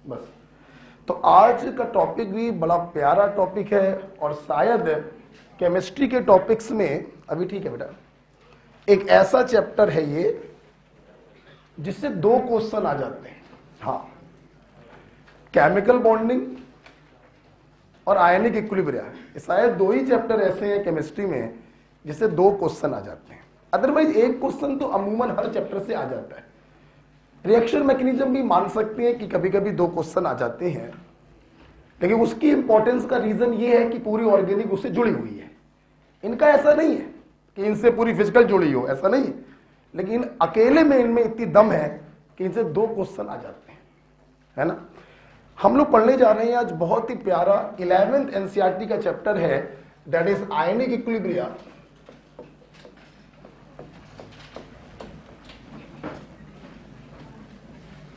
बस। तो आज का टॉपिक भी बड़ा प्यारा टॉपिक है और शायद केमिस्ट्री के टॉपिक्स में अभी ठीक है बेटा, एक ऐसा चैप्टर है ये जिससे 2 क्वेश्चन आ जाते हैं। हाँ, केमिकल बॉन्डिंग और आयनिक इक्विलिब्रियम, शायद 2 ही चैप्टर ऐसे हैं केमिस्ट्री में जिससे 2 क्वेश्चन आ जाते हैं। अदरवाइज एक क्वेश्चन तो अमूमन हर चैप्टर से आ जाता है। रिएक्शन मैकेनिज्म भी मान सकते हैं कि कभी कभी 2 क्वेश्चन आ जाते हैं, लेकिन उसकी इंपॉर्टेंस का रीजन ये है कि पूरी ऑर्गेनिक उससे जुड़ी हुई है। इनका ऐसा नहीं है कि इनसे पूरी फिजिकल जुड़ी हो, ऐसा नहीं है, लेकिन अकेले में इनमें इतनी दम है कि इनसे 2 क्वेश्चन आ जाते हैं, है ना। हम लोग पढ़ने जा रहे हैं आज बहुत ही प्यारा 11th एनसीईआरटी का चैप्टर है, that is ionic equilibrium.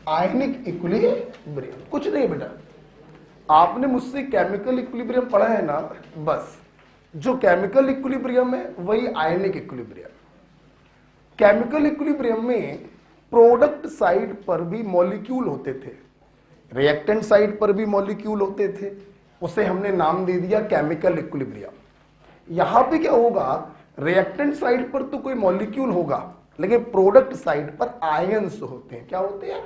Ionic equilibrium कुछ नहीं बेटा, आपने मुझसे केमिकल इक्विलिब्रियम पढ़ा है ना, बस जो केमिकल इक्विलिब्रियम है वही आयनिक इक्विलिब्रियम। केमिकल इक्विलिब्रियम में प्रोडक्ट साइड पर भी मॉलिक्यूल होते थे, रिएक्टेंट साइड पर भी मॉलिक्यूल होते थे, उसे हमने नाम दे दिया केमिकल इक्विलिब्रियम। यहां पे क्या होगा, रिएक्टेंट साइड पर तो कोई मॉलिक्यूल होगा, लेकिन प्रोडक्ट साइड पर आयंस होते हैं। क्या होते हैं?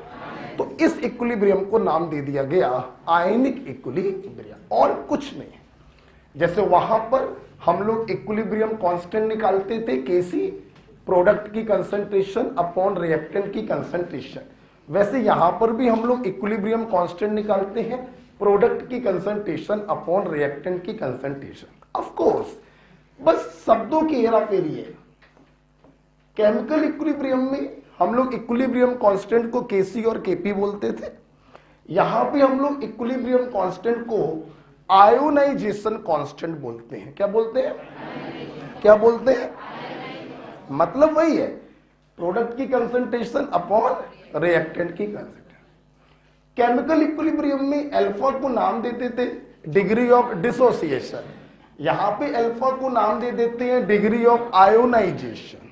तो इस इक्विलिब्रियम को नाम दे दिया गया आयनिक इक्विलिब्रियम, और कुछ नहीं। जैसे वहां पर हम लोग इक्विलिब्रियम कांस्टेंट निकालते थे, केसी, प्रोडक्ट की कंसंट्रेशन अपॉन रिएक्टेंट की कंसंट्रेशन, वैसे यहां पर भी हम लोग इक्विलिब्रियम कांस्टेंट निकालते हैं, प्रोडक्ट की कंसंट्रेशन अपॉन रिएक्टेंट की कंसंट्रेशन। ऑफ कोर्स बस शब्दों की हेराफेरी है। केमिकल इक्विलिब्रियम में हम लोग इक्विलिब्रियम कांस्टेंट को केसी और केपी बोलते थे, यहां पे हम लोग इक्विलिब्रियम कांस्टेंट को आयोनाइजेशन कांस्टेंट बोलते हैं। क्या बोलते हैं? क्या बोलते हैं? मतलब वही है, प्रोडक्ट की कंसंट्रेशन अपॉन रिएक्टेंट की कंसंट्रेशन। केमिकल इक्विलिब्रियम में अल्फा को नाम देते थे डिग्री ऑफ डिसोसिएशन, यहां पे अल्फा को नाम दे देते हैं degree of ionisation.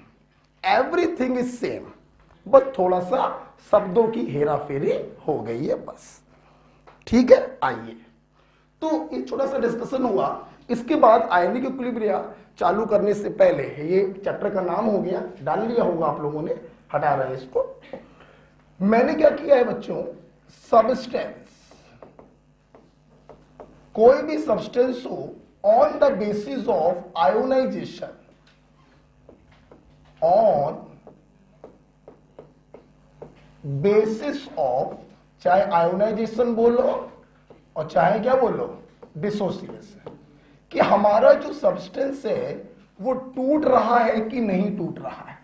Everything is same, बस थोड़ा सा शब्दों की हेराफेरी हो गई है, बस। ठीक है, आइए तो एक छोटा सा डिस्कशन हुआ। इसके बाद आयनिक इक्विलिब्रियम चालू करने से पहले, ये चैप्टर का नाम हो गया, डाल लिया होगा आप लोगों ने, हटा रहा है इसको। मैंने क्या किया है बच्चों, सब्सटेंस, कोई भी सब्सटेंस हो on the basis of ionisation, on basis of, चाहे आयोनाइजेशन बोलो और चाहे क्या बोलो, डिसोसिएशन, कि हमारा जो सब्सटेंस है वो टूट रहा है कि नहीं टूट रहा है।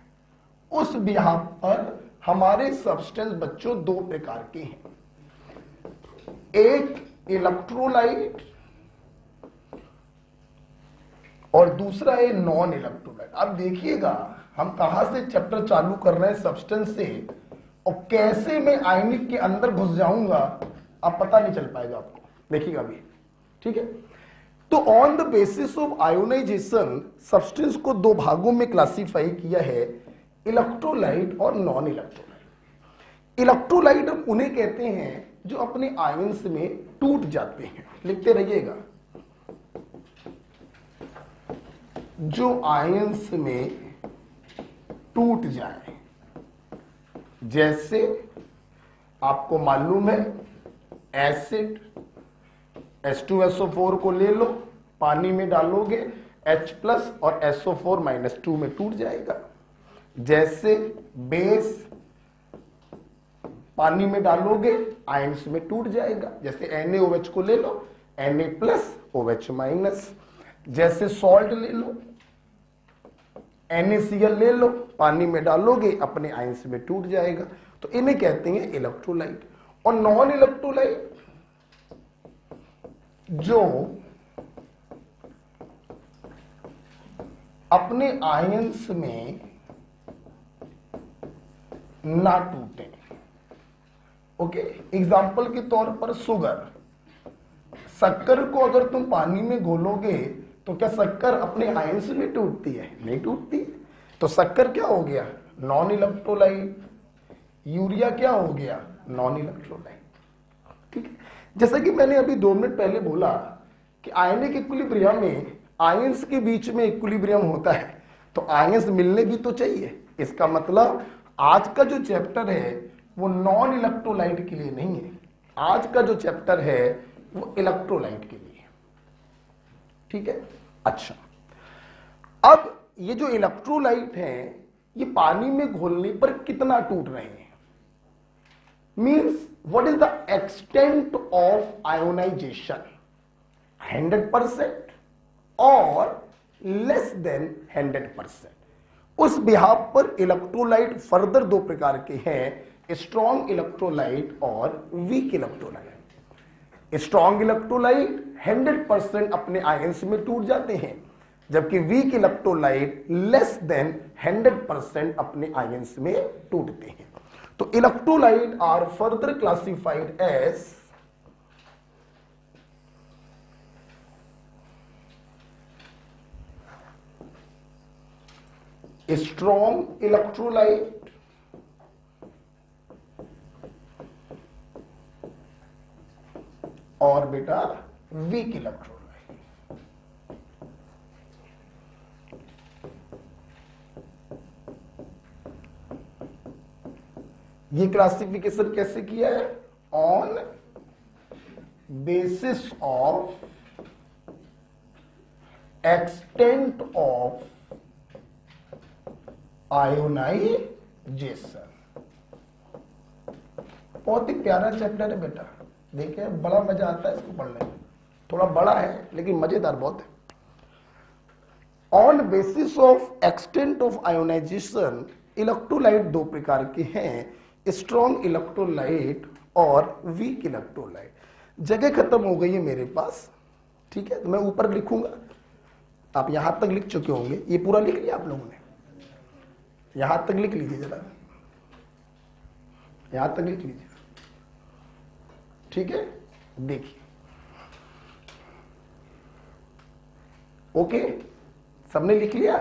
उस बिहाफ पर हमारे सब्सटेंस बच्चों 2 प्रकार के हैं, एक इलेक्ट्रोलाइट और दूसरा है नॉन इलेक्ट्रोलाइट। अब देखिएगा हम कहां से चैप्टर चालू कर रहे हैं, सब्सटेंस से, और कैसे मैं आयनिक के अंदर घुस जाऊंगा अब पता नहीं चल पाएगा आपको, देखिएगा अभी। ठीक है, तो on the basis of ionisation substance को 2 भागों में क्लासिफाई किया है, इलेक्ट्रोलाइट और नॉन इलेक्ट्रोलाइट। इलेक्ट्रोलाइट हम उन्हें कहते हैं जो अपने आयंस में टूट जाते हैं, लिखते रहिएगा, जो आयंस में टूट जाए। जैसे आपको मालूम है एसिड H2SO4 को ले लो, पानी में डालोगे H+ और SO4- में टूट जाएगा। जैसे बेस पानी में डालोगे आयंस में टूट जाएगा, जैसे NaOH को ले लो, Na+OH-। जैसे सॉल्ट ले लो, NaCl ले लो, पानी में डालोगे अपने आयंस में टूट जाएगा। तो इन्हें कहते हैं इलेक्ट्रोलाइट। और नॉन इलेक्ट्रोलाइट जो अपने आयंस में ना टूटे। ओके, एग्जाम्पल के तौर पर शुगर, शक्कर को अगर तुम पानी में घोलोगे तो क्या शक्कर अपने आयंस में टूटती है? नहीं टूटती। तो शक्कर क्या हो गया? Non electrolyte. यूरिया क्या हो गया? Non electrolyte. ठीक है, जैसा कि मैंने अभी 2 मिनट पहले बोला कि आयनिक इक्विलिब्रियम में आयंस के बीच में इक्विलिब्रियम होता है, तो आयंस मिलने भी तो चाहिए। इसका मतलब आज का जो चैप्टर है वो नॉन इलेक्ट्रोलाइट के लिए नहीं है, आज का जो चैप्टर है वो इलेक्ट्रोलाइट के लिए। ठीक है, अच्छा, अब ये जो इलेक्ट्रोलाइट हैं ये पानी में घोलने पर कितना टूट रहे हैं, means what is the extent of ionisation, 100% और लेस देन 100%। उस बिहाफ पर इलेक्ट्रोलाइट फर्दर 2 प्रकार के हैं, स्ट्रॉन्ग इलेक्ट्रोलाइट और वीक इलेक्ट्रोलाइट। स्ट्रॉन्ग इलेक्ट्रोलाइट 100% अपने आयंस में टूट जाते हैं, जबकि वीक इलेक्ट्रोलाइट लेस देन 100% अपने आयंस में टूटते हैं। तो electrolyte are further classified as strong electrolyte और बेटा वीक इलेक्ट्रोलाइट। ये क्लासिफिकेशन कैसे किया है, on basis of extent of ionisation. बहुत ही प्यारा चैप्टर है बेटा, देखिए बड़ा मजा आता है इसको पढ़ने में, थोड़ा बड़ा है लेकिन मजेदार बहुत है। On basis of extent of ionisation electrolyte 2 प्रकार के हैं, स्ट्रॉन्ग इलेक्ट्रोलाइट और वीक इलेक्ट्रोलाइट। जगह खत्म हो गई है मेरे पास, ठीक है, तो मैं ऊपर लिखूंगा, आप यहां तक लिख चुके होंगे, ये पूरा लिख लिया आप लोगों ने, यहां तक लिख लीजिए जरा, यहां तक लिख लीजिए, ठीक है, देखिए, ओके, सबने लिख लिया।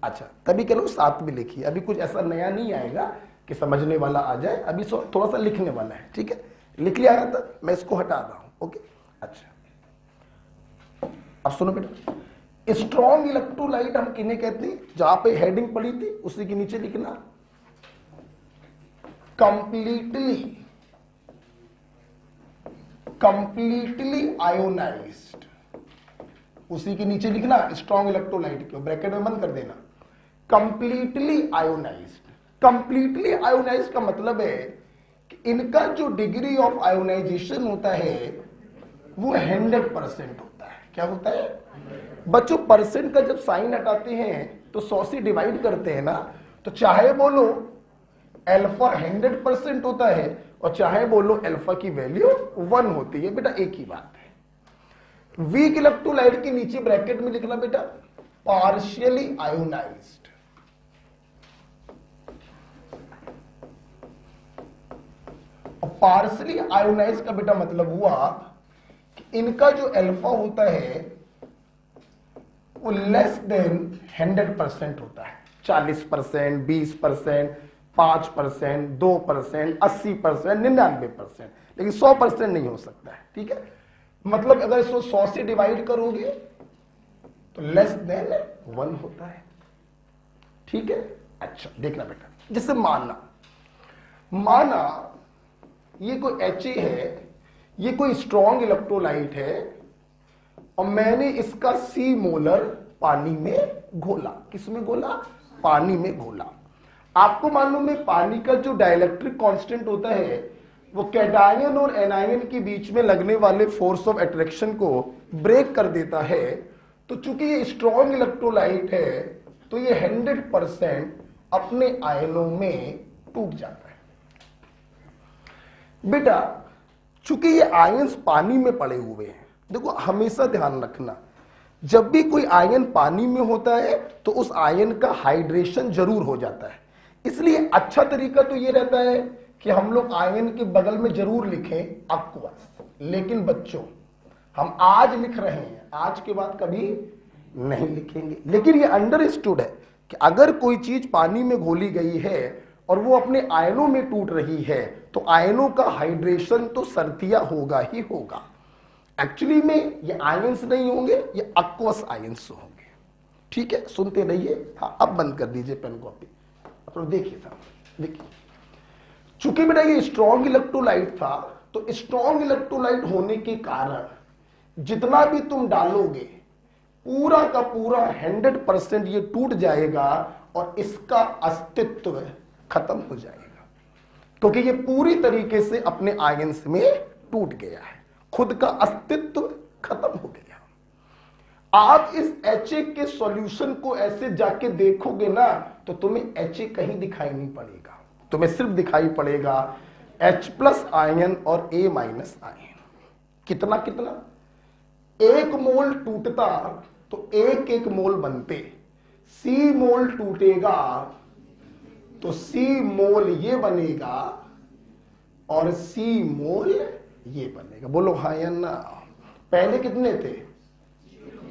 अच्छा, तभी कह लो साथ में लिखिए, अभी कुछ ऐसा नया नहीं आएगा कि समझने वाला आ जाए, अभी थोड़ा सा लिखने वाला है, ठीक है, लिख लिया है, तो मैं इसको हटा रहा हूं, ओके। अच्छा, अब सुनो बेटा, स्ट्रॉन्ग इलेक्ट्रोलाइट हम किन्हें कहते हैं, जहां पे हेडिंग पड़ी थी उसी के नीचे लिखना, कंप्लीटली आयोनाइज्ड, उसी के नीचे लिखना स्ट्रॉन्ग इलेक्ट्रोलाइट को, ब्रैकेट में बंद कर देना, कंप्लीटली आयोनाइज्ड। कंप्लीटली आयोनाइज्ड का मतलब है कि इनका जो डिग्री ऑफ आयोनाइजेशन होता है वो 100% होता है। क्या होता है बच्चों, परसेंट का जब साइन हटाते हैं तो 100 से डिवाइड करते हैं ना, तो चाहे बोलो अल्फा 100% होता है और चाहे बोलो अल्फा की वैल्यू 1 होती है, बेटा एक ही बात है। वीक इलेक्ट्रोलाइट के नीचे ब्रैकेट में लिखना बेटा पार्शियली आयोनाइज्ड। पार्शियली आयोनाइज का बेटा मतलब हुआ कि इनका जो अल्फा होता है वो लेस देन 100% होता है, 40%, 20%, 5%, 2%, 80%, 99%, लेकिन 100% नहीं हो सकता है, ठीक है। मतलब अगर इसको 100 से डिवाइड करोगे तो लेस देन 1 होता है, ठीक है। अच्छा देखना बेटा, जैसे माना ये कोई He है, ये कोई स्ट्रॉन्ग इलेक्ट्रोलाइट है और मैंने इसका C मोलर पानी में घोला। किस में घोला? पानी में घोला। आपको मालूम है पानी का जो डाइलेक्ट्रिक कांस्टेंट होता है वो कैटायन और एनायन के बीच में लगने वाले फोर्स ऑफ अट्रैक्शन को ब्रेक कर देता है। तो चूंकि ये स्ट्रॉन्ग इलेक्ट्रोलाइट है तो ये 100% अपने आयनों में टूट जाता है। बेटा चूंकि ये आयन्स पानी में पड़े हुए हैं, देखो हमेशा ध्यान रखना जब भी कोई आयन पानी में होता है तो उस आयन का हाइड्रेशन जरूर हो जाता है। इसलिए अच्छा तरीका तो ये रहता है कि हम लोग आयन के बगल में जरूर लिखें एक्वस। लेकिन बच्चों हम आज लिख रहे हैं, आज के बाद कभी नहीं लिखेंगे। लेकिन ये अंडरस्टूड है कि अगर कोई चीज पानी में घोली गई है और वो अपने आयनों में टूट रही है तो आयनों का हाइड्रेशन तो सर्दिया होगा ही होगा। एक्चुअली में ये आयंस नहीं होंगे, ये एक्वस आयंस होंगे। ठीक है, सुनते रहिए। हाँ, अब बंद कर दीजिए पेन कॉपी। अब देखिए साहब, देखिए चूंकि बेटा ये स्ट्रॉन्ग इलेक्ट्रोलाइट था तो स्ट्रॉन्ग इलेक्ट्रोलाइट होने के कारण जितना भी तुम डालोगे पूरा का पूरा 100% ये टूट जाएगा और इसका अस्तित्व खत्म हो जाएगा, क्योंकि ये पूरी तरीके से अपने आयंस में टूट गया है, खुद का अस्तित्व खत्म हो गया। आप इस HA के सॉल्यूशन को ऐसे जाके देखोगे ना तो तुम्हें HA कहीं दिखाई नहीं पड़ेगा, तुम्हें सिर्फ दिखाई पड़ेगा H+ आयन और A- आयन। कितना कितना, 1 मोल टूटता तो 1 मोल बनते, C मोल टूटेगा तो C मोल ये बनेगा और C मोल ये बनेगा। बोलो हाँ या ना। पहले कितने थे?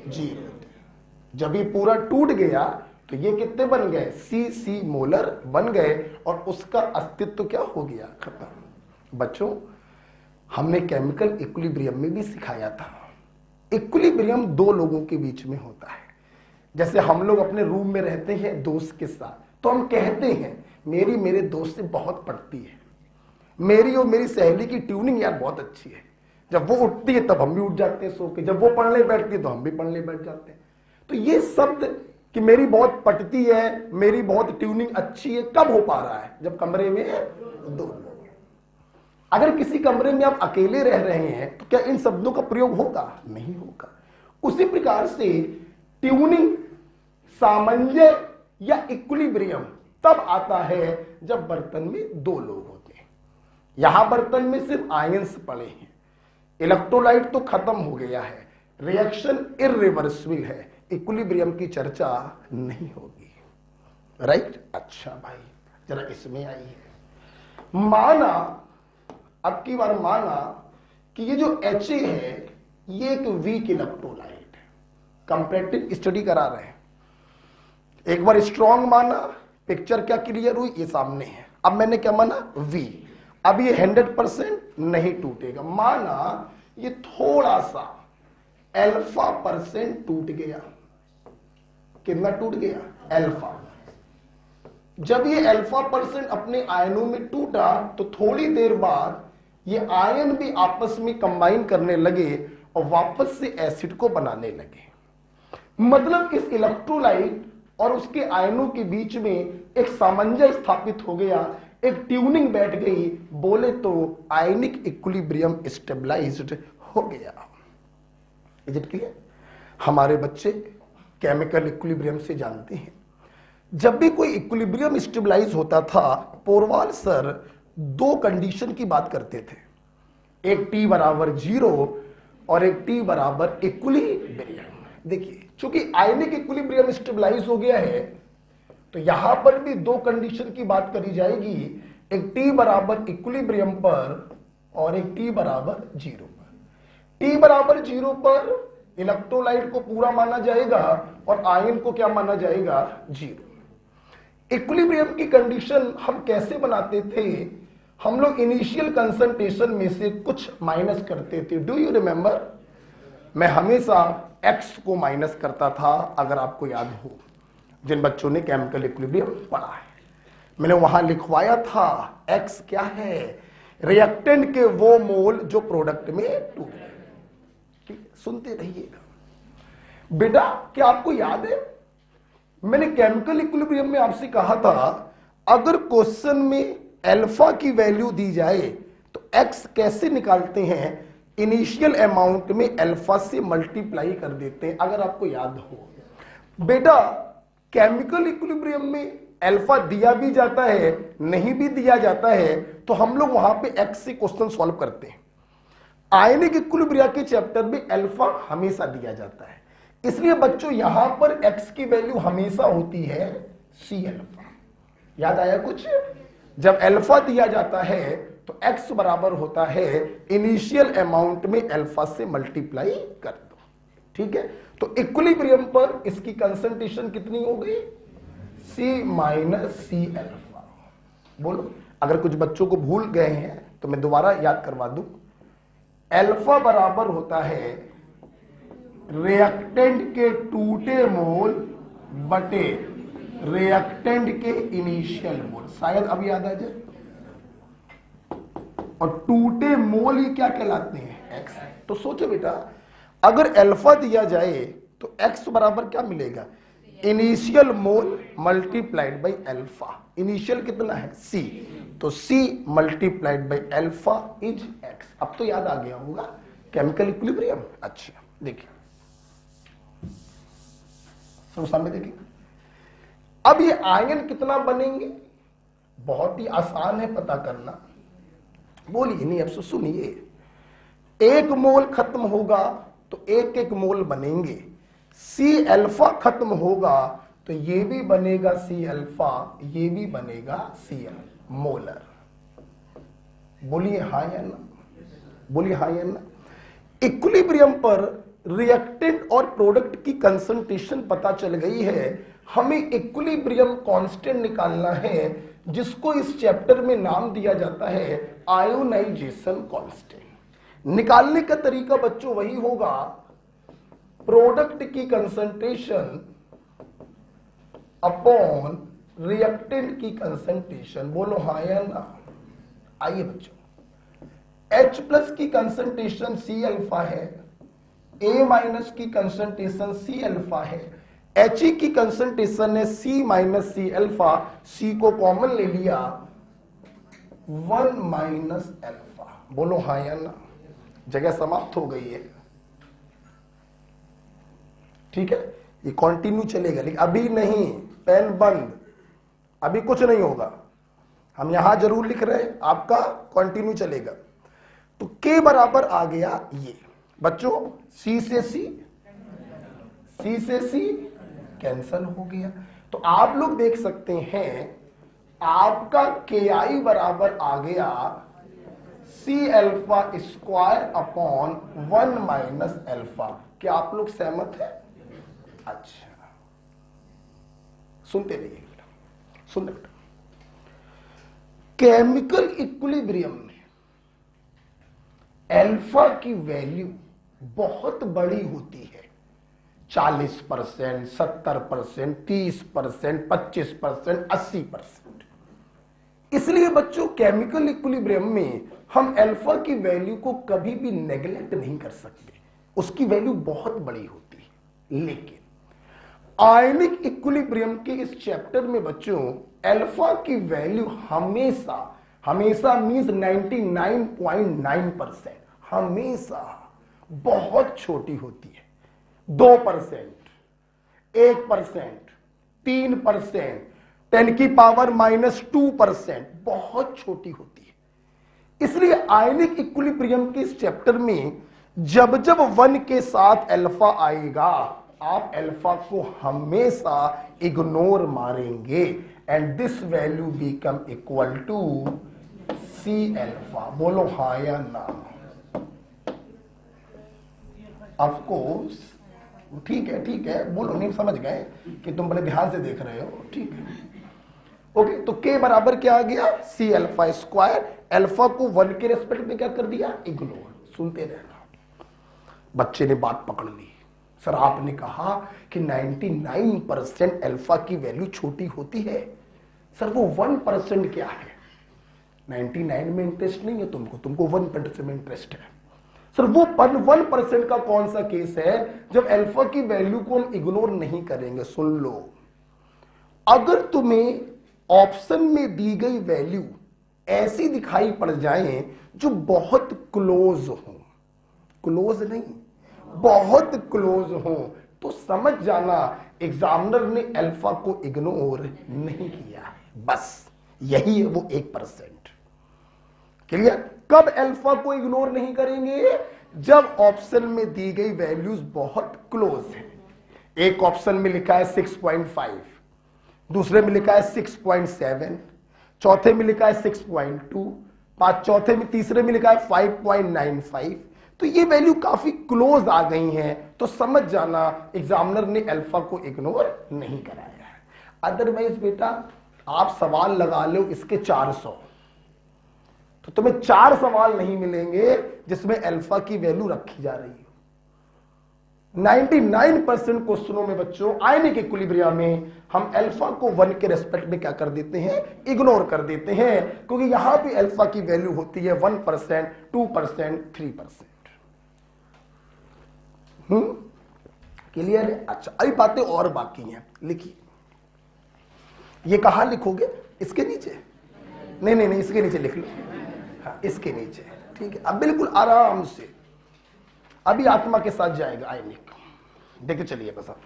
0 थे। जब ये पूरा टूट गया तो ये कितने बन गए? C मोलर बन गए और उसका अस्तित्व क्या हो गया? खत्म। बच्चों, हमने केमिकल इक्विलिब्रियम में भी सिखाया था, इक्विलिब्रियम 2 लोगों के बीच में होता है। जैसे हम लोग अपने रूम में रहते हैं दोस्त के साथ, तो हम कहते हैं मेरी मेरे दोस्त से बहुत पड़ती है, मेरी और मेरी सहेली की ट्यूनिंग यार बहुत अच्छी है। जब वो उठती है तब हम भी उठ जाते हैं सो के, जब वो पढ़ने बैठती है तो हम भी पढ़ने बैठ जाते हैं। तो ये शब्द कि मेरी बहुत पटती है, मेरी बहुत ट्यूनिंग अच्छी है, कब हो पा रहा है? जब कमरे में 2 लोग। अगर किसी कमरे में आप अकेले रह रहे हैं तो क्या इन शब्दों का प्रयोग होगा? नहीं होगा। उसी प्रकार से ट्यूनिंग, सामंजस्य या इक्विलिब्रियम तब आता है जब बर्तन में 2 लोग होते हैं। यहां बर्तन में सिर्फ आयंस पड़े हैं, इलेक्ट्रोलाइट तो खत्म हो गया है, रिएक्शन इररिवर्सिबल है, इक्विलिब्रियम की चर्चा नहीं होगी। राइट? अच्छा भाई, जरा इसमें आइए। माना, अब की बार माना कि ये जो HA है ये एक वीक इलेक्ट्रोलाइट है, कंपैरेटिव स्टडी करा रहे हैं। एक बार स्ट्रॉन्ग माना, पिक्चर क्या क्लियर हुई? ये सामने है। अब मैंने क्या माना? V। अब ये 100% नहीं टूटेगा। माना ये थोड़ा सा α% टूट गया। कितना टूट गया? अल्फा। जब ये α% अपने आयनों में टूटा तो थोड़ी देर बाद ये आयन भी आपस में कंबाइन करने लगे और वापस से एसिड को बनाने लगे। मतलब इस इलेक्ट्रोलाइट और उसके आयनों के बीच में एक सामंजस्य स्थापित हो गया, एक ट्यूनिंग बैठ गई, बोले तो आयनिक इक्विलिब्रियम स्टेबलाइज्ड हो गया। Is it clear? हमारे बच्चे केमिकल इक्विलिब्रियम से जानते हैं। जब भी कोई इक्विलिब्रियम स्टेबलाइज होता था, पोरवाल सर 2 कंडीशन की बात करते थे, एक T = 0 और एक T = इक्विलिब्रियम। देखिए, चूंकि आयनिक इक्विलिब्रियम स्टेबलाइज हो गया है तो यहां पर भी 2 कंडीशन की बात करी जाएगी, एक T = इक्विलिब्रियम पर और एक T = 0 पर। T = 0 पर इलेक्ट्रोलाइट को पूरा माना जाएगा और आयन को क्या माना जाएगा? 0। इक्विलिब्रियम की कंडीशन हम कैसे बनाते थे? हम लोग इनिशियल कंसंट्रेशन में से कुछ माइनस करते थे। Do you remember? मैं हमेशा X को माइनस करता था, अगर आपको याद हो, जिन बच्चों ने केमिकल इक्विलिब्रियम पढ़ा है। मैंने वहां लिखवाया था X क्या है? रिएक्टेंट के वो मोल जो प्रोडक्ट में टूट गए। सुनते रहिएगा बेटा। क्या आपको याद है मैंने केमिकल इक्विलिब्रियम में आपसे कहा था, अगर क्वेश्चन में अल्फा की वैल्यू दी जाए तो X कैसे निकालते हैं? इनिशियल अमाउंट में अल्फा से मल्टीप्लाई कर देते हैं, अगर आपको याद हो। बेटा केमिकल इक्विलिब्रियम में अल्फा दिया भी जाता है, नहीं भी दिया जाता है, तो हम लोग वहां पे X से क्वेश्चन सॉल्व करते हैं। आयनिक इक्विलिब्रियम के चैप्टर में अल्फा हमेशा दिया जाता है, इसलिए बच्चों यहां पर X की वैल्यू हमेशा होती है Cα। याद आया कुछ? जब अल्फा दिया जाता है तो X बराबर होता है इनिशियल अमाउंट में अल्फा से मल्टीप्लाई कर दो। ठीक है, तो इक्विलिब्रियम पर इसकी कंसंट्रेशन कितनी हो गई? C - Cα। बोलो, अगर कुछ बच्चों को भूल गए हैं तो मैं दोबारा याद करवा दूं। अल्फा बराबर होता है रिएक्टेंट के टूटे मोल बटे रिएक्टेंट के इनिशियल मोल। शायद अब याद आ जाए। और टूटे मोल ही क्या कहलाते हैं? एक्स। तो सोचो बेटा, अगर अल्फा दिया जाए तो एक्स बराबर क्या मिलेगा? Initial mole multiplied by alpha. Initial कितना है? सी। तो C multiplied by alpha is X. अब तो याद आ गया होगा केमिकल इक्विलिब्रियम। अच्छा देखिए, सब सामने देखिए। अब ये आयन कितना बनेंगे? बहुत ही आसान है पता करना। बोलिए नहीं, अब सुनिए। एक मोल खत्म होगा तो एक एक मोल बनेंगे। सी अल्फा खत्म होगा तो ये भी बनेगा सी अल्फा, ये भी बनेगा सी अल्फा मोलर। बोलिए हाँ या ना? बोलिए हाँ या ना? इक्विलिब्रियम पर रिएक्टेंट और प्रोडक्ट की कंसंट्रेशन पता चल गई है। हमें इक्विलिब्रियम कांस्टेंट निकालना है, जिसको इस चैप्टर में नाम दिया जाता है आयोनाइजेशन कांस्टेंट। निकालने का तरीका बच्चों वही होगा, प्रोडक्ट की कंसंट्रेशन अपॉन रिएक्टेंट की कंसंट्रेशन। बोलो हाँ या ना? आइए बच्चों, H प्लस की कंसंट्रेशन सी अल्फा है, A माइनस की कंसंट्रेशन सी अल्फा है, He की कंसंट्रेशन है C minus C alpha. C को कॉमन ले लिया, 1 माइनस अल्फा। बोलो हाँ या ना? जगह समाप्त हो गई है। ठीक है, ये कंटिन्यू चलेगा, लेकिन अभी नहीं, पेन बंद, अभी कुछ नहीं होगा। हम यहां जरूर लिख रहे हैं, आपका कंटिन्यू चलेगा। तो K बराबर आ गया ये बच्चों, C से C कैंसल हो गया। तो आप लोग देख सकते हैं आपका KI बराबर आ गया C alpha square upon 1 minus alpha. क्या आप लोग सहमत हैं? अच्छा, सुनते रहिए बेटा, सुनते बेटा। केमिकल इक्विलिब्रियम में अल्फा की वैल्यू बहुत बड़ी होती है, 40%, 70%, 30%, 25%, 80%। इसलिए बच्चों केमिकल इक्विलिब्रियम में हम अल्फा की वैल्यू को कभी भी नेग्लेक्ट नहीं कर सकते, उसकी वैल्यू बहुत बड़ी होती है। लेकिन आयनिक इक्विलिब्रियम के इस चैप्टर में बच्चों अल्फा की वैल्यू हमेशा मींस 99.9% हमेशा बहुत छोटी होती है। 2%, 1%, 3%, 10 की पावर -2% बहुत छोटी होती है। इसलिए आयनिक इक्विलिब्रियम के इस चैप्टर में जब जब 1 के साथ अल्फा आएगा, आप अल्फा को हमेशा इग्नोर मारेंगे and this value become equal to C alpha. बोलो हाँ या ना? ऑफ कोर्स, ठीक है, बोलो नहीं, समझ गए कि तुम बड़े ध्यान से देख रहे हो। ठीक है, ओके। तो K बराबर क्या आ गया? C alpha square. अल्फा को 1 के रेस्पेक्ट में क्या कर दिया? इग्नोर। सुनते रहना, बच्चे ने बात पकड़ ली। सर आपने कहा कि 99% अल्फा की वैल्यू छोटी होती है, सर वो 1% क्या है? 99 में इंटरेस्ट नहीं है तुमको 1% में इंटरेस्ट है। सर वो 1% का कौन सा केस है जब अल्फा की वैल्यू को हम इग्नोर नहीं करेंगे? सुन लो, अगर तुम्हें ऑप्शन में दी गई वैल्यू ऐसी दिखाई पड़ जाए जो बहुत क्लोज हो, क्लोज नहीं, बहुत क्लोज हो, तो समझ जाना एग्जामिनर ने अल्फा को इग्नोर नहीं किया है। बस यही है वो 1%। क्लियर? कब अल्फा को इग्नोर नहीं करेंगे? जब ऑप्शन में दी गई वैल्यूज बहुत क्लोज है। एक ऑप्शन में लिखा है 6.5, दूसरे में लिखा है 6.7, चौथे में लिखा है 6.2, चौथे में तीसरे में लिखा है 5.95। तो ये वैल्यू काफी क्लोज आ गई हैं, तो समझ जाना एग्जामिनर ने अल्फा को इग्नोर नहीं कराया है। अदरवाइज बेटा आप सवाल लगा लो इसके 400, तो तुम्हें 4 सवाल नहीं मिलेंगे जिसमें अल्फा की वैल्यू रखी जा रही है। 99% क्वेश्चनों में बच्चों आयनिक इक्विलिब्रियम में हम अल्फा को 1 के रेस्पेक्ट में क्या कर देते हैं, इग्नोर कर देते हैं, क्योंकि यहां पे अल्फा की वैल्यू होती है 1%, 2%, 3%। क्लियर है? अच्छा, अभी बातें और बाकी हैं, लिखिए। ये कहां लिखोगे? इसके नीचे? नहीं नहीं नहीं, इसके नीचे लिख लो। हाँ, इसके नीचे, ठीक है। अब बिल्कुल आराम से अभी आत्मा के साथ जाएगा आयनिक, देखे चलिए बस आप।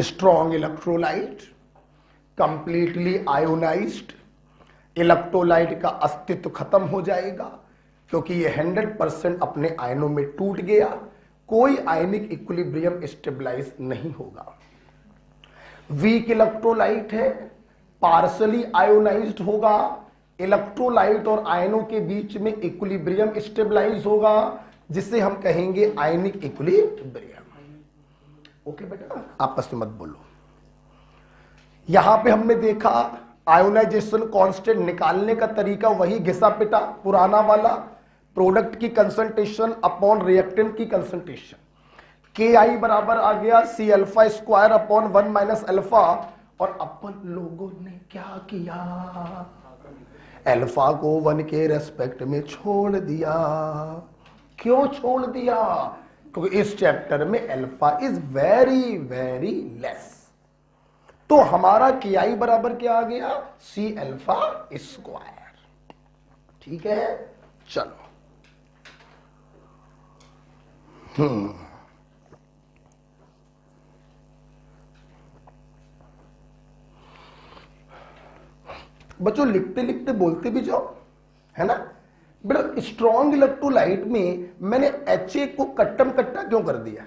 Strong electrolyte, completely ionised, electrolyte का अस्तित्व खत्म हो जाएगा क्योंकि ये 100% अपने आयनों में टूट गया, कोई आयनिक इक्विलिब्रियम स्टेबलाइज नहीं होगा। वीक इलेक्ट्रोलाइट है, पार्शली आयोनाइज्ड होगा, इलेक्ट्रोलाइट और आयनों के बीच में इक्विलिब्रियम स्टेबलाइज होगा, जिसे हम कहेंगे आयनिक इक्विलिब्रियम। ओके बेटा, आपस में मत बोलो। यहां पे हमने देखा आयोनाइजेशन कांस्टेंट निकालने का तरीका वही घिसा पिटा पुराना वाला, प्रोडक्ट की कंसंट्रेशन अपॉन रिएक्टेंट की कंसंट्रेशन। के आई बराबर आ गया C alpha square upon 1 minus alpha, और अपन लोगों ने क्या किया, अल्फा को 1 के रेस्पेक्ट में छोड़ दिया। क्यों छोड़ दिया? क्योंकि इस चैप्टर में alpha is very very less. तो हमारा के आई बराबर क्या आ गया, सी अल्फा स्क्वायर। ठीक है, चलो। बच्चों लिखते लिखते बोलते भी जाओ, है ना बेटा। स्ट्रॉन्ग इलेक्ट्रोलाइट में मैंने HA को कट्टम कट्टा क्यों कर दिया?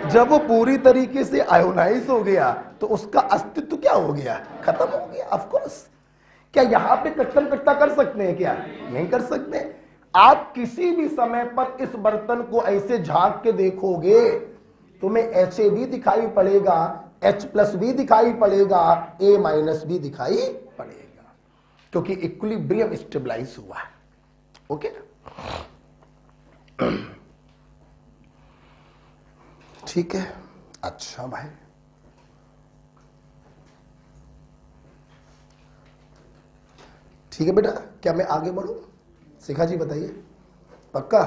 जब वो पूरी तरीके से आयोनाइज हो गया तो उसका अस्तित्व क्या हो गया, खत्म हो गया। ऑफ कोर्स, क्या यहां पे कट्टम कट्टा कर सकते हैं? क्या नहीं कर सकते। आप किसी भी समय पर इस बर्तन को ऐसे झांक के देखोगे, तुम्हें HA भी दिखाई पड़ेगा, H+ भी दिखाई पड़ेगा, A- भी दिखाई पड़ेगा, क्योंकि इक्विलिब्रियम स्टेबलाइज हुआ है। ओके, ठीक है। अच्छा भाई, ठीक है बेटा, क्या मैं आगे बढ़ूं? शिखा जी बताइए, पक्का?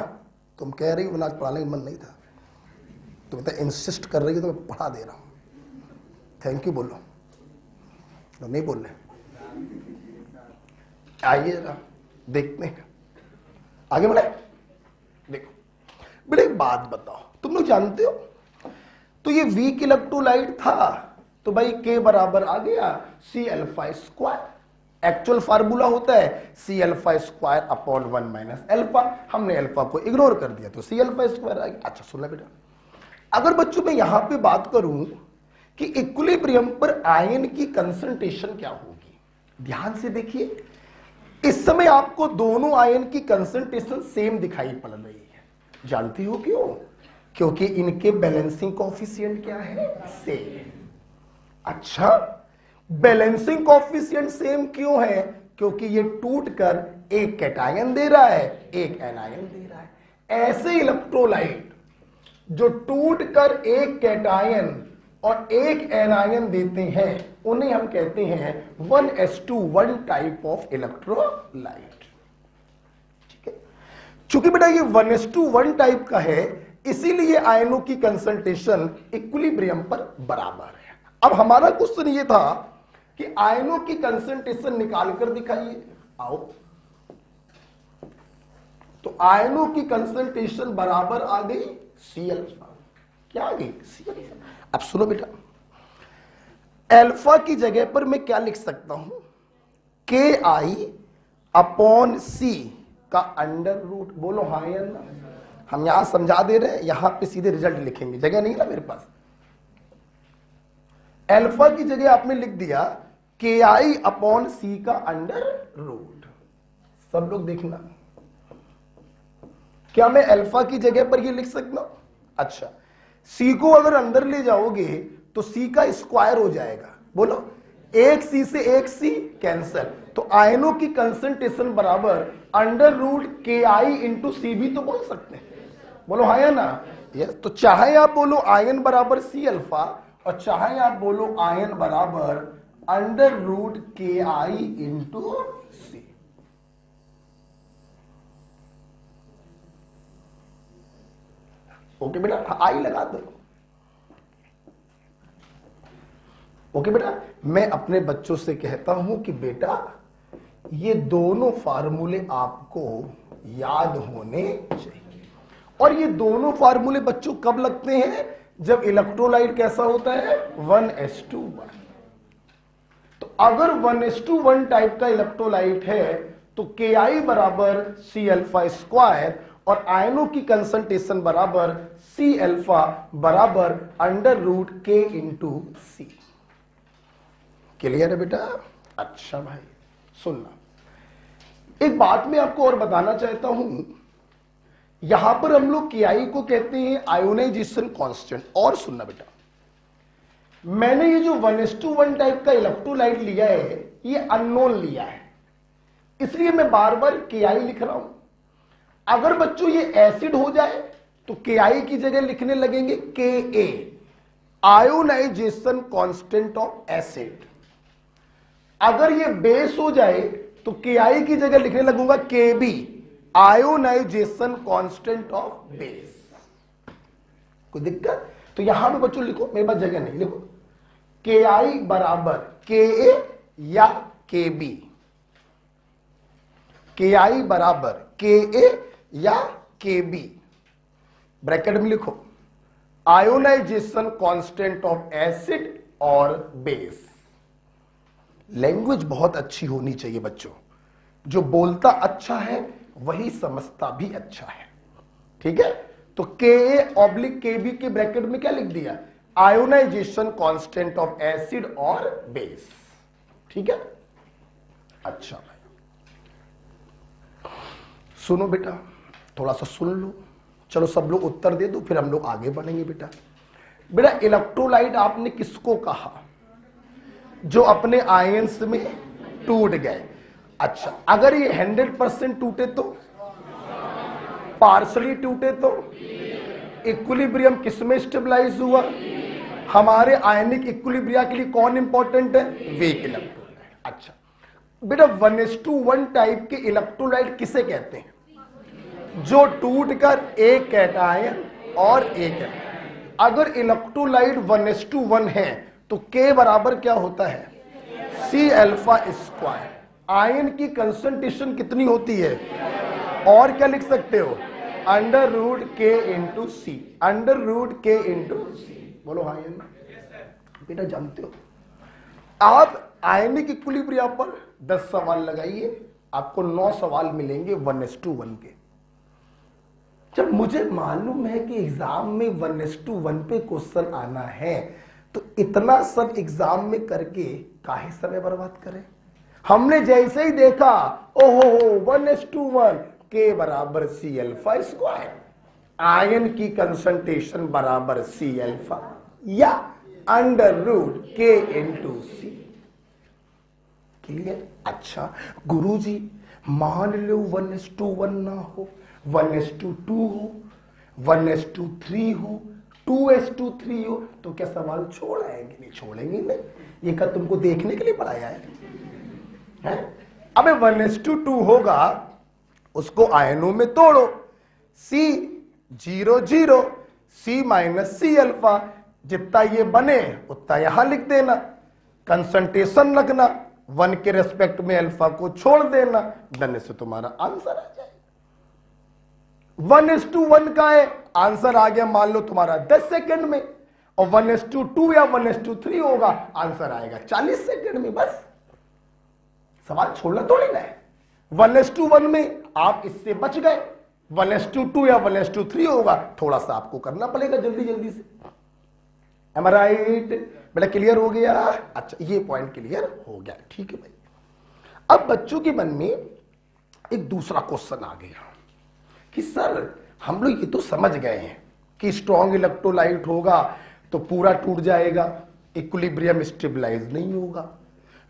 तुम कह रही हो ना, आज पढ़ाने का मन नहीं था, तुम इतना इंसिस्ट कर रही हो तो मैं पढ़ा दे रहा हूं। थैंक यू बोलो, तो नहीं बोल रहे। आइए जरा देखते हैं, आगे बढ़े। देखो बेटा, एक बात बताओ, तुम लोग जानते हो तो ये वीक इलेक्ट्रोलाइट था, तो भाई के बराबर आ गया C alpha square. Actual formula होता है C alpha square upon 1 minus alpha. हमने अल्फा को इग्नोर कर दिया तो सी अल्फा स्क्वायर आ गया। अच्छा सुनना बेटा, अगर बच्चों मैं यहां पे बात करूं कि इक्विलिब्रियम पर आयन की कंसंट्रेशन क्या होगी, ध्यान से देखिए। इस समय आपको दोनों आयन की कंसंट्रेशन सेम दिखाई पड़ रही है। जानती हो क्यों? क्योंकि इनके बैलेंसिंग कोएफिशिएंट क्या है, सेम। अच्छा, बैलेंसिंग कोएफिशिएंट सेम क्यों है? क्योंकि ये टूटकर एक कैटायन दे रहा है, एक एनायन दे रहा है। ऐसे इलेक्ट्रोलाइट जो टूटकर एक कैटायन और एक एनायन देते हैं, उन्हें हम कहते हैं 1s2 टाइप ऑफ इलेक्ट्रोलाइट। ठीक है, चूंकि बेटा ये 1s2 टाइप का है, इसीलिए आयनों की कंसंट्रेशन इक्विलिब्रियम पर बराबर है। अब हमारा क्वेश्चन ये था कि आयनों की कंसंट्रेशन निकाल कर दिखाइए। आओ, तो आयनों की कंसंट्रेशन बराबर आ गई सी अल्फा। क्या आ गई? C alpha. अब सुनो बेटा, अल्फा की जगह पर मैं क्या लिख सकता हूं, के आई अपॉन सी का अंडर रूट। बोलो हाँ या ना? हम यहां समझा दे रहे हैं, यहां पे सीधे रिजल्ट लिखेंगे, जगह नहीं ना मेरे पास। अल्फा की जगह आपने लिख दिया के आई अपॉन सी का अंडर रूट। सब लोग देखना, क्या मैं अल्फा की जगह पर ये लिख सकता हूं? अच्छा, सी को अगर अंदर ले जाओगे तो सी का स्क्वायर हो जाएगा। बोलो, एक सी से एक सी कैंसल, तो आयनों की कंसंट्रेशन बराबर अंडर रूट के आई इंटू सी भी तो बोल सकते हैं। बोलो हाँ या ना? यस। तो चाहे आप बोलो आयन बराबर सी अल्फा और चाहे आप बोलो आयन बराबर अंडर रूट के आई इंटू सी। ओके बेटा, आई लगा दो। ओके बेटा, मैं अपने बच्चों से कहता हूं कि बेटा ये दोनों फार्मूले आपको याद होने चाहिए। और ये दोनों फार्मूले बच्चों कब लगते हैं? जब इलेक्ट्रोलाइट कैसा होता है? 1s2 तो अगर 1s2 टाइप का इलेक्ट्रोलाइट है तो Ki बराबर सी अल्फा स्क्वायर और आयनों की कंसंट्रेशन बराबर सी अल्फा बराबर अंडर रूट के इंटू सी। क्लियर है बेटा? अच्छा भाई सुनना, एक बात मैं आपको और बताना चाहता हूं। यहां पर हम लोग Ki को कहते हैं आयोनाइजेशन कांस्टेंट। और सुनना बेटा, मैंने ये जो 1s2 टाइप का इलेक्ट्रोलाइट लिया है ये अननोन लिया है, इसलिए मैं बार बार Ki लिख रहा हूं। अगर बच्चों ये एसिड हो जाए तो Ki की जगह लिखने लगेंगे Ka, ionization constant of acid. अगर ये बेस हो जाए तो Ki की जगह लिखने लगूंगा Kb, ionization constant of base. कोई दिक्कत? तो यहां पे बच्चों लिखो, मेरे पास जगह नहीं, लिखो Ki बराबर Ka या Kb, Ki बराबर Ka या Kb, ब्रैकेट में लिखो आयोनाइजेशन कांस्टेंट ऑफ एसिड और बेस। लैंग्वेज बहुत अच्छी होनी चाहिए बच्चों, जो बोलता अच्छा है वही समझता भी अच्छा है। ठीक है? तो Ka/Kb के ब्रैकेट में क्या लिख दिया? आयोनाइजेशन कांस्टेंट ऑफ एसिड और बेस। ठीक है? अच्छा भाई सुनो बेटा, थोड़ा सा सुन लो। चलो सब लोग उत्तर दे दो, फिर हम लोग आगे बढ़ेंगे। बेटा बेटा इलेक्ट्रोलाइट आपने किसको कहा? जो अपने आयंस में टूट गए। अच्छा, अगर ये 100% टूटे तो, पार्शली टूटे तो, इक्विलिब्रियम किसमें स्टेबलाइज हुआ? हमारे आयनिक इक्विलिब्रिया के लिए कौन इंपॉर्टेंट है? Weak electrolyte. अच्छा बेटा 1s2 टाइप के इलेक्ट्रोलाइट किसे कहते हैं? जो टूटकर एक कैटायन और एक है। अगर इलेक्ट्रोलाइट 1s2 है तो K बराबर क्या होता है? C alpha square. आयन की कंसंट्रेशन कितनी होती है? और क्या लिख सकते हो? अंडर रूट के इंटू सी, अंडर रूट के इंटू सी। बोलो हाँ या बेटा जानते हो आप आयनिक इक्विलिब्रिया पर 10 सवाल लगाइए, आपको 9 सवाल मिलेंगे 1s2 के। जब मुझे मालूम है कि एग्जाम में 1s2 पे क्वेश्चन आना है तो इतना सब एग्जाम में करके काहे समय बर्बाद करें? हमने जैसे ही देखा ओहो 1s2 के बराबर सी अल्फा स्क्वायर, आयन की कंसंट्रेशन बराबर सी अल्फा या अंडर रूट के इंटू सी। क्लियर? अच्छा गुरुजी मान लो 1s2 ना हो, 1s2 हो, 1s2 हो, 2s2 हो, तो क्या सवाल छोड़ आएंगे? नहीं छोड़ेंगे नहीं। ये क्या तुमको देखने के लिए पढ़ाया है? अबे 1s2 होगा, उसको आयनों में तोड़ो, C0 C minus C alpha, जितना ये बने उतना यहां लिख देना, कंसंट्रेशन रखना, 1 के रेस्पेक्ट में अल्फा को छोड़ देना, डरने से तुम्हारा आंसर आ जाए। 1s2 का है, आंसर आ गया मान लो तुम्हारा 10 सेकंड में, और 1s2 या 1s2 होगा, आंसर आएगा 40 सेकंड में। बस सवाल छोड़ना थोड़ी ना है। 1s2 में आप इससे बच गए, 1s2 या 1s2 होगा, थोड़ा सा आपको करना पड़ेगा जल्दी जल्दी से। Am I right? बेटा क्लियर हो गया? अच्छा ये पॉइंट क्लियर हो गया। ठीक है भाई। अब बच्चों के मन में एक दूसरा क्वेश्चन आ गया कि सर हम लोग ये तो समझ गए हैं कि स्ट्रॉन्ग इलेक्ट्रोलाइट होगा तो पूरा टूट जाएगा, इक्विलिब्रियम स्टेबलाइज नहीं होगा।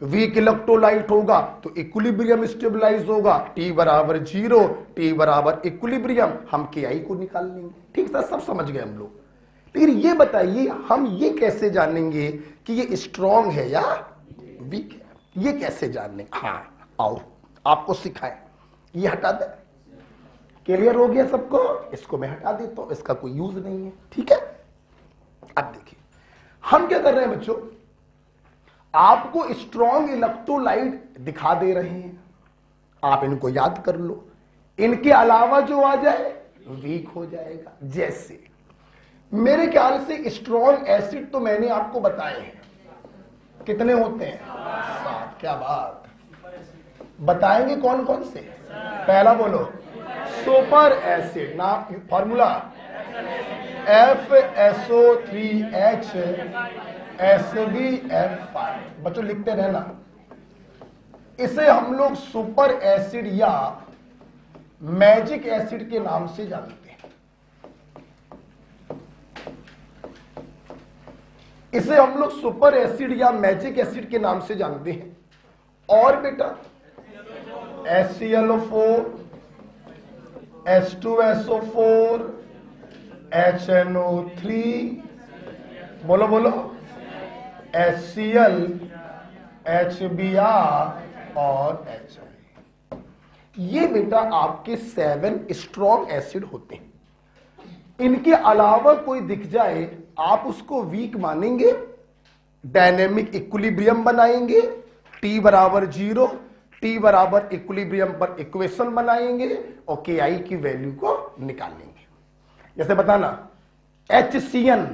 वीक इलेक्ट्रोलाइट होगा तो इक्विलिब्रियम स्टेबलाइज होगा, T बराबर 0, T बराबर इक्विलिब्रियम, हम KI को निकाल लेंगे। ठीक सर, सब समझ गए हम लोग। लेकिन ये बताइए हम ये कैसे जानेंगे कि ये स्ट्रॉन्ग है या वीक है, ये कैसे जानेंगे? हाँ आओ आपको सिखाएं। ये हटा दे, क्लियर हो गया सबको? इसको मैं हटा देता हूं, इसका कोई यूज नहीं है। ठीक है, अब देखिए हम क्या कर रहे हैं बच्चों, आपको स्ट्रॉन्ग इलेक्ट्रोलाइट दिखा दे रहे हैं, आप इनको याद कर लो, इनके अलावा जो आ जाए वीक हो जाएगा। जैसे मेरे ख्याल से स्ट्रॉन्ग एसिड तो मैंने आपको बताए हैं, कितने होते हैं? 7। क्या बात, बताएंगे कौन कौन से? पहला बोलो, सुपर एसिड, नाम फॉर्मूला FSO3H SbF5। बच्चों लिखते रहना, इसे हम लोग सुपर एसिड या मैजिक एसिड के नाम से जानते हैं। इसे हम लोग सुपर एसिड या मैजिक एसिड के नाम से जानते हैं। और बेटा HClO4, H2SO4, HNO3, बोलो बोलो, HCl, HBr और HI। ये बेटा आपके 7 स्ट्रॉन्ग एसिड होते हैं। इनके अलावा कोई दिख जाए आप उसको वीक मानेंगे, डायनेमिक इक्विलिब्रियम बनाएंगे, T बराबर 0, T बराबर इक्विलिब्रियम पर इक्वेशन बनाएंगे और KI की वैल्यू को निकालेंगे। जैसे बताना HCN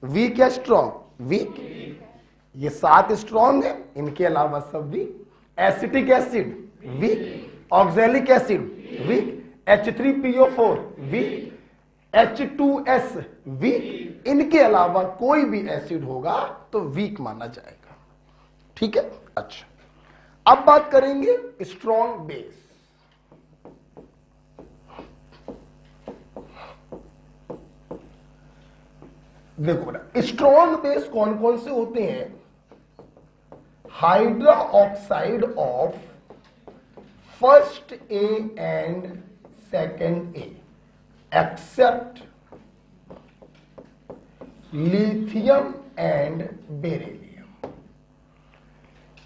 वीक या स्ट्रॉन्ग? वीक। ये 7 स्ट्रॉन्ग है, इनके अलावा सब weak. Acetic acid weak, oxalic acid weak, H3PO4 weak, H2S weak, इनके अलावा कोई भी एसिड होगा तो वीक माना जाएगा। ठीक है, अच्छा अब बात करेंगे स्ट्रॉन्ग बेस। देखो बेटा स्ट्रॉन्ग बेस कौन कौन से होते हैं? Hydroxide of first A and second A except lithium and beryllium.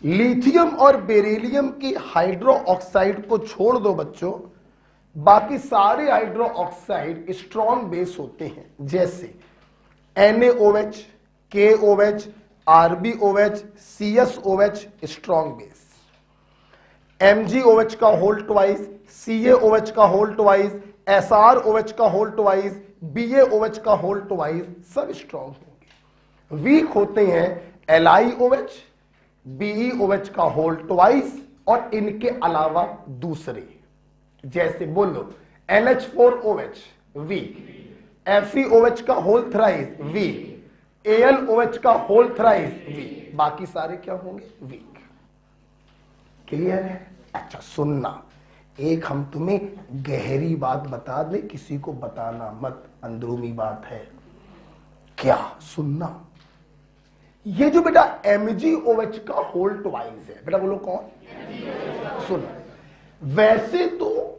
Lithium और बेरिलियम की हाइड्रो ऑक्साइड को छोड़ दो बच्चों, बाकी सारे हाइड्रो ऑक्साइड स्ट्रॉन्ग बेस होते हैं। जैसे NaOH, KOH, RbOH, CSOH strong base, MgOH का होल ट्वाइस, CaOH का होल ट्वाइस, SrOH का होल ट्वाइस, BaOH का होल ट्वाइस, सब स्ट्रॉन्ग होंगे। वीक होते हैं LiOH, BeOH का होल ट्वाइस और इनके अलावा दूसरे। जैसे बोलो NH4OH वीक, FeOH का होल थ्राइस वीक, AlOH का होल थ्राइस वीक, बाकी सारे क्या होंगे? वीक। क्लियर है? अच्छा सुनना, एक हम तुम्हें गहरी बात बता दें, किसी को बताना मत, अंदरूनी बात है। क्या? सुनना, ये जो बेटा MgOH का होल ट्वाइस है, बेटा बोलो कौन? सुन, वैसे तो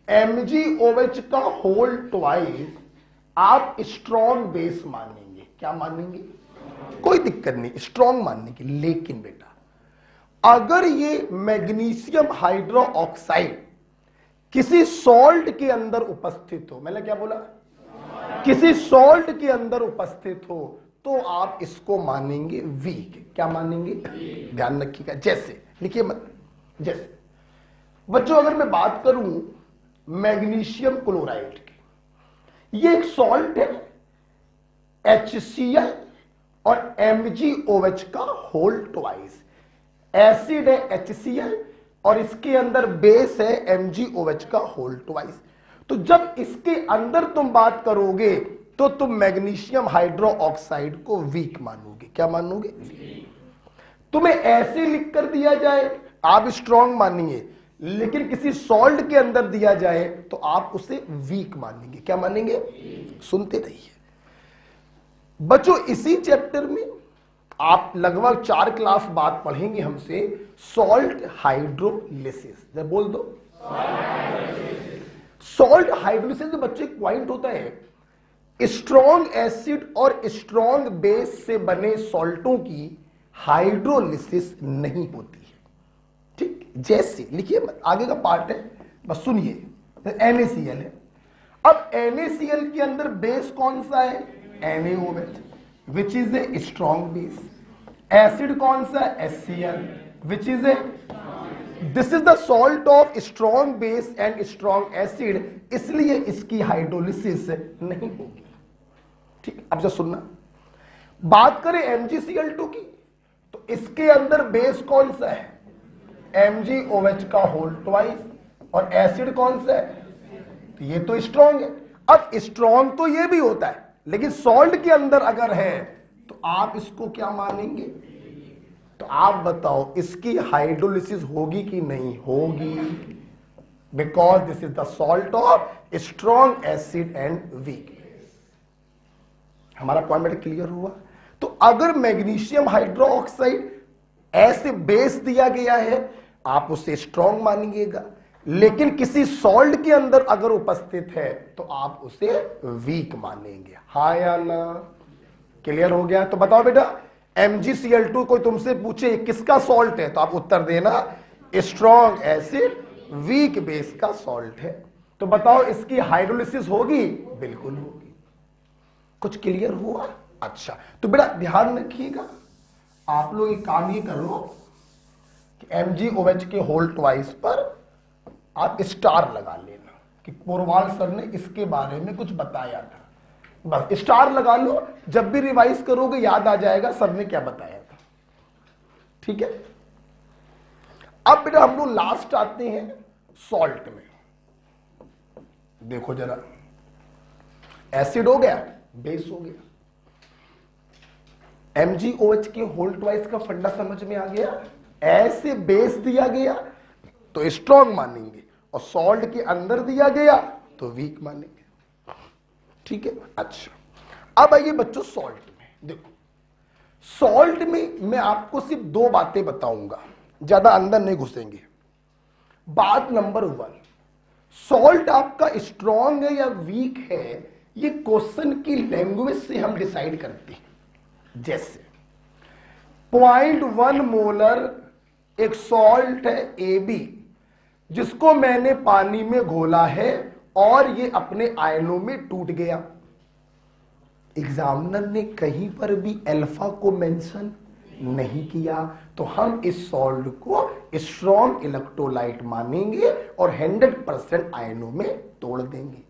MgOH का होल ट्वाइस आप स्ट्रॉन्ग बेस मानेंगे। क्या मानेंगे? कोई दिक्कत नहीं, स्ट्रॉन्ग मानने की। लेकिन बेटा अगर ये मैग्नीशियम हाइड्रो ऑक्साइड किसी सॉल्ट के अंदर उपस्थित हो, मैंने क्या बोला? किसी सॉल्ट के अंदर उपस्थित हो तो आप इसको मानेंगे वीक। क्या मानेंगे? ध्यान रखिएगा। जैसे लिखिए मत, जैसे बच्चों अगर मैं बात करूं मैग्नीशियम क्लोराइड की, ये एक सॉल्ट है, HCl और MgOH का होल ट्वाइस। एसिड है HCl और इसके अंदर बेस है MgOH का होल ट्वाइस। तो जब इसके अंदर तुम बात करोगे तो तुम मैग्नीशियम हाइड्रो ऑक्साइड को वीक मानोगे। क्या मानोगे? तुम्हें ऐसे लिख कर दिया जाए आप स्ट्रॉन्ग मानिए, लेकिन किसी सॉल्ट के अंदर दिया जाए तो आप उसे वीक मानेंगे। क्या मानेंगे? सुनते रहिए बच्चों। इसी चैप्टर में आप लगभग 4 क्लास बाद पढ़ेंगे हमसे सॉल्ट हाइड्रोलिसिस। जब बोल दो सॉल्ट हाइड्रोलिसिस में बच्चों एक पॉइंट होता है, स्ट्रॉन्ग एसिड और स्ट्रॉन्ग बेस से बने सॉल्टों की हाइड्रोलिसिस नहीं होती है। ठीक, जैसे लिखिए मत, आगे का पार्ट है बस सुनिए। NaCl है। अब NaCl के अंदर बेस कौन सा है? NaOH which is a strong base. Acid कौन सा है? HCl which is a, this is the salt of strong base and strong acid, इसलिए इसकी हाइड्रोलिसिस नहीं होगी। ठीक, अब जो सुनना, बात करें MgCl2 की तो इसके अंदर बेस कौन सा है? MgOH का होल ट्वाइस, और एसिड कौन सा है? तो ये तो स्ट्रॉन्ग है। अब स्ट्रॉन्ग तो ये भी होता है, लेकिन सॉल्ट के अंदर अगर है तो आप इसको क्या मानेंगे? तो आप बताओ इसकी हाइड्रोलिसिस होगी कि नहीं होगी? Because this is the salt of strong acid and weak. हमारा पॉइंट क्लियर हुआ? तो अगर मैग्नीशियम हाइड्रोक्साइड ऐसे बेस दिया गया है आप उसे स्ट्रॉन्ग मानिएगा, लेकिन किसी सॉल्ट के अंदर अगर उपस्थित है तो आप उसे वीक मानेंगे। हाँ या ना? क्लियर हो गया? तो बताओ बेटा, MgCl2 कोई तुमसे पूछे किसका सॉल्ट है तो आप उत्तर देना स्ट्रॉन्ग एसिड वीक बेस का सॉल्ट है। तो बताओ इसकी हाइड्रोलिसिस होगी? बिल्कुल होगी। कुछ क्लियर हुआ? अच्छा, तो बेटा ध्यान रखिएगा, आप लोग एक काम ये कर लो कि MgOH के होल ट्वाइस पर आप स्टार लगा लेना कि पोरवाल सर ने इसके बारे में कुछ बताया था। बस स्टार लगा लो, जब भी रिवाइज करोगे याद आ जाएगा सर ने क्या बताया था। ठीक है, अब बेटा हम लोग लास्ट आते हैं सॉल्ट में। देखो जरा, एसिड हो गया, बेस हो गया, MgOH के होल ट्वाइस का फंडा समझ में आ गया। ऐसे बेस दिया गया तो स्ट्रॉन्ग मानेंगे, और सॉल्ट के अंदर दिया गया तो वीक मानेंगे। ठीक है, अच्छा अब आइए बच्चों सॉल्ट में। देखो सॉल्ट में मैं आपको सिर्फ 2 बातें बताऊंगा, ज्यादा अंदर नहीं घुसेंगे। बात नंबर 1, सॉल्ट आपका स्ट्रॉन्ग है या वीक है ये क्वेश्चन की लैंग्वेज से हम डिसाइड करते हैं। जैसे 0.1 मोलर एक सॉल्ट है AB, जिसको मैंने पानी में घोला है और ये अपने आयनों में टूट गया। एग्जामिनर ने कहीं पर भी अल्फा को मेंशन नहीं किया, तो हम इस सॉल्ट को स्ट्रॉन्ग इलेक्ट्रोलाइट मानेंगे और 100% आयनों में तोड़ देंगे।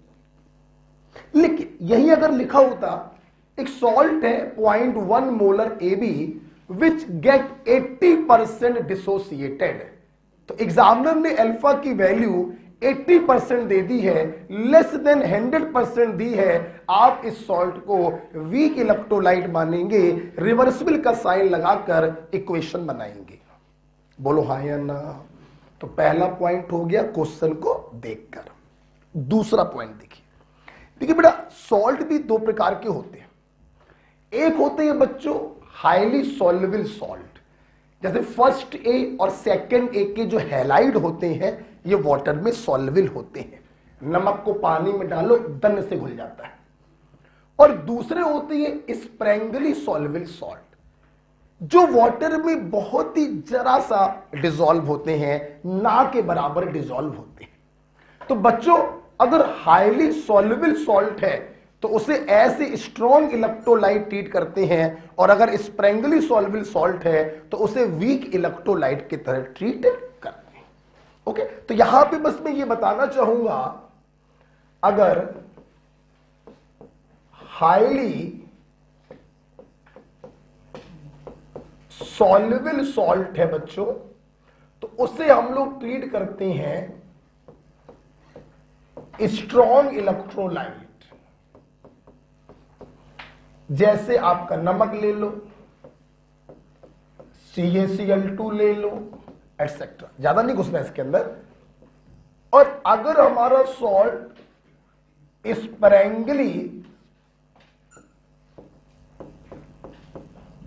लेकिन यही अगर लिखा होता एक सॉल्ट है 0.1 molar AB which get 80% dissociated, तो एग्जामिनर ने अल्फा की वैल्यू 80% दे दी है, लेस देन 100% दी है, आप इस सॉल्ट को वीक इलेक्ट्रोलाइट मानेंगे, रिवर्सिबल का साइन लगाकर इक्वेशन बनाएंगे। बोलो हाँ या ना? तो पहला पॉइंट हो गया क्वेश्चन को देखकर। दूसरा पॉइंट देखिए, देखिए बेटा सॉल्ट भी 2 प्रकार के होते हैं। एक होते हैं बच्चों हाईली सॉल्युबल सॉल्ट, जैसे फर्स्ट ए और सेकंड ए के जो हैलाइड होते हैं ये वाटर में सॉल्युबल होते हैं, नमक को पानी में डालो दन से घुल जाता है। और दूसरे होते हैं स्प्रैंगली सॉल्युबल सॉल्ट, जो वाटर में बहुत ही जरा सा डिसॉल्व होते हैं, ना के बराबर डिसॉल्व होते हैं। तो बच्चों अगर हाईली सॉल्युबल सॉल्ट है तो उसे ऐसे स्ट्रॉन्ग इलेक्ट्रोलाइट ट्रीट करते हैं, और अगर स्प्रैंगली सॉल्युबल सॉल्ट है तो उसे वीक इलेक्ट्रोलाइट की तरह ट्रीट करते हैं। ओके, तो यहां पे बस मैं ये बताना चाहूंगा, अगर हाईली सॉल्युबल सॉल्ट है बच्चों तो उसे हम लोग ट्रीट करते हैं स्ट्रॉन्ग इलेक्ट्रोलाइट। जैसे आपका नमक ले लो, CaCl2 ले लो, एटसेट्रा। ज्यादा नहीं घुसना इसके अंदर, और अगर हमारा सॉल्ट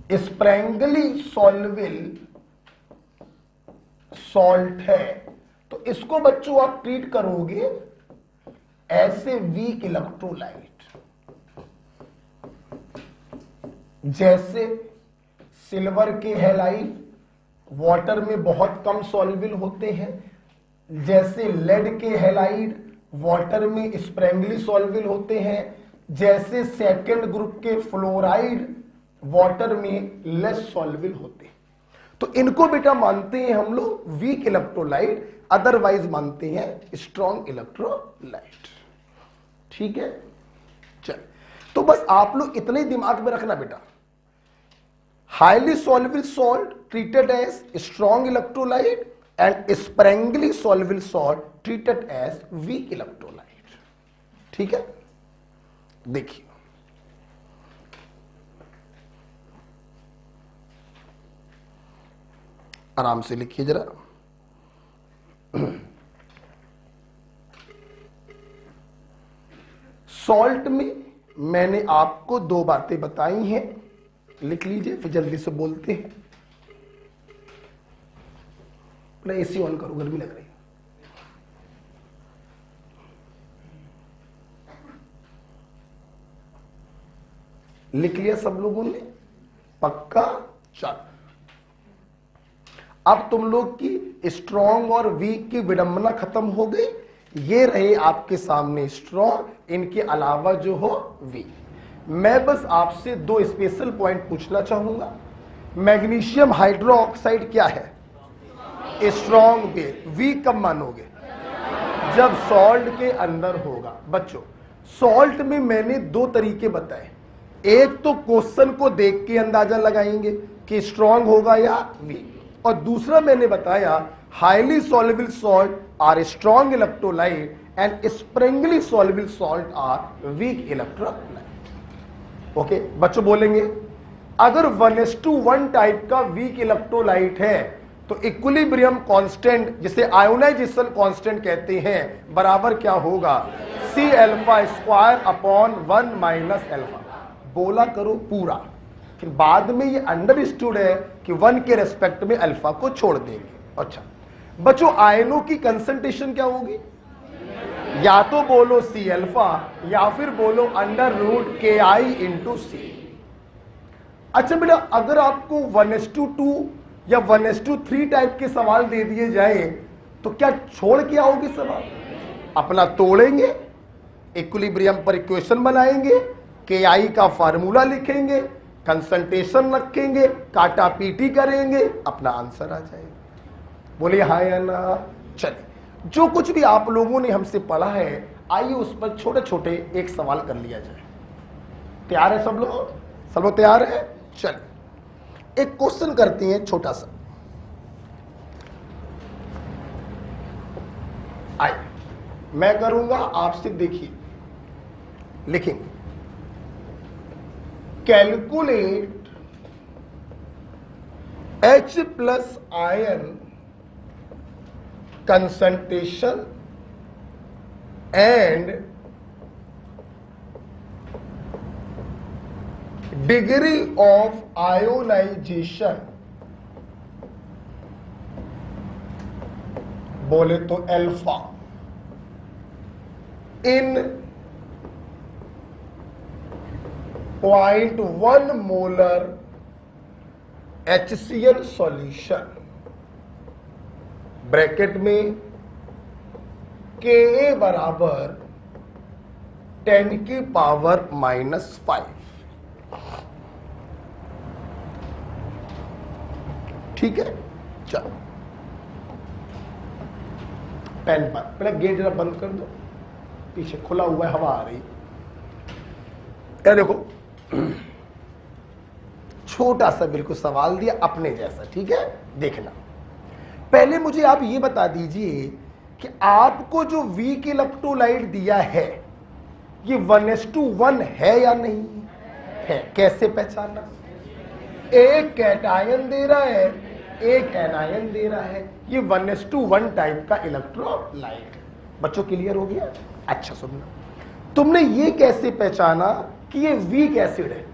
स्प्रैंगली सॉल्वेबल सॉल्ट है, तो इसको बच्चों आप ट्रीट करोगे ऐसे वीक इलेक्ट्रोलाइट, जैसे सिल्वर के हैलाइड वाटर में बहुत कम सॉल्युबल होते हैं, जैसे लेड के हैलाइड वाटर में स्प्रैंगली सॉल्युबल होते हैं, जैसे सेकंड ग्रुप के फ्लोराइड वाटर में लेस सॉल्युबल होते हैं। तो इनको बेटा मानते हैं हम लोग वीक इलेक्ट्रोलाइट, अदरवाइज मानते हैं स्ट्रॉन्ग इलेक्ट्रोलाइट। ठीक है, चल तो बस आप लोग इतने ही दिमाग में रखना बेटा, highly soluble salt treated as strong electrolyte and sparingly soluble salt treated as weak electrolyte. ठीक है, देखिए आराम से लिखिए जरा। सॉल्ट में मैंने आपको दो बातें बताई हैं, लिख लीजिए फिर जल्दी से बोलते हैं। मैं एसी ऑन करूं, गर्मी लग रही है। लिख लिया सब लोगों ने? पक्का? चल अब तुम लोग की स्ट्रॉन्ग और वीक की विडंबना खत्म हो गई। ये रहे आपके सामने स्ट्रॉन्ग, इनके अलावा जो हो वीक। मैं बस आपसे दो स्पेशल पॉइंट पूछना चाहूंगा। मैग्नीशियम हाइड्रोक्साइड क्या है? Strong base. वीक कब मानोगे? जब सॉल्ट के अंदर होगा। बच्चों सॉल्ट में मैंने दो तरीके बताए, एक तो क्वेश्चन को देख के अंदाजा लगाएंगे कि स्ट्रॉन्ग होगा या वीक, और दूसरा मैंने बताया highly soluble salt are strong electrolyte and sparingly soluble salt are weak electrolyte. Okay बच्चों बोलेंगे अगर 1:1 टाइप का वीक इलेक्ट्रोलाइट है तो इक्विलिब्रियम कांस्टेंट, जिसे आयोनाइजेशन कांस्टेंट कहते हैं, बराबर क्या होगा? C∝² बोला करो पूरा, फिर बाद में ये अंडरस्टूड है कि 1 के रेस्पेक्ट में अल्फा को छोड़ देंगे। अच्छा बच्चों आयनों की कंसंट्रेशन क्या होगी? या तो बोलो C∝ या फिर बोलो √KI/C। अच्छा बेटा अगर आपको 1:2 या 1:3 टाइप के सवाल दे दिए जाए तो क्या छोड़ के आओगे सवाल? अपना तोड़ेंगे, इक्विलिब्रियम पर इक्वेशन बनाएंगे, KI का फार्मूला लिखेंगे, कंसंट्रेशन रखेंगे, काटा पीटी करेंगे, अपना आंसर आ जाएगा। बोले हाँ या ना? चलिए जो कुछ भी आप लोगों ने हमसे पढ़ा है आइए उस पर छोटे छोटे एक सवाल कर लिया जाए। तैयार है सब लोग? सब लोग तैयार है? चलिए एक क्वेश्चन करते हैं छोटा सा। आइए मैं करूंगा, आपसे देखिए लिखेंगे। Calculate H+ ion concentration and degree of ionization, बोले तो alpha, in 0.1 molar HCl solution, bracket में Ka बराबर 10⁻⁻⁵। ठीक है चलो पेन पर पहले गेट जरा बंद कर दो, पीछे खुला हुआ है, हवा आ रही। क्या देखो छोटा सा बिल्कुल सवाल दिया अपने जैसा, ठीक है देखना। पहले मुझे आप ये बता दीजिए कि आपको जो वीक इलेक्ट्रोलाइट दिया है ये 1:1 है या नहीं है? कैसे पहचानना? एक कैटायन दे रहा है, एक एनायन दे रहा है, ये 1:1 टाइप का इलेक्ट्रोलाइट है। बच्चों क्लियर हो गया? अच्छा सुनना, तुमने ये कैसे पहचाना कि ये वीक एसिड है?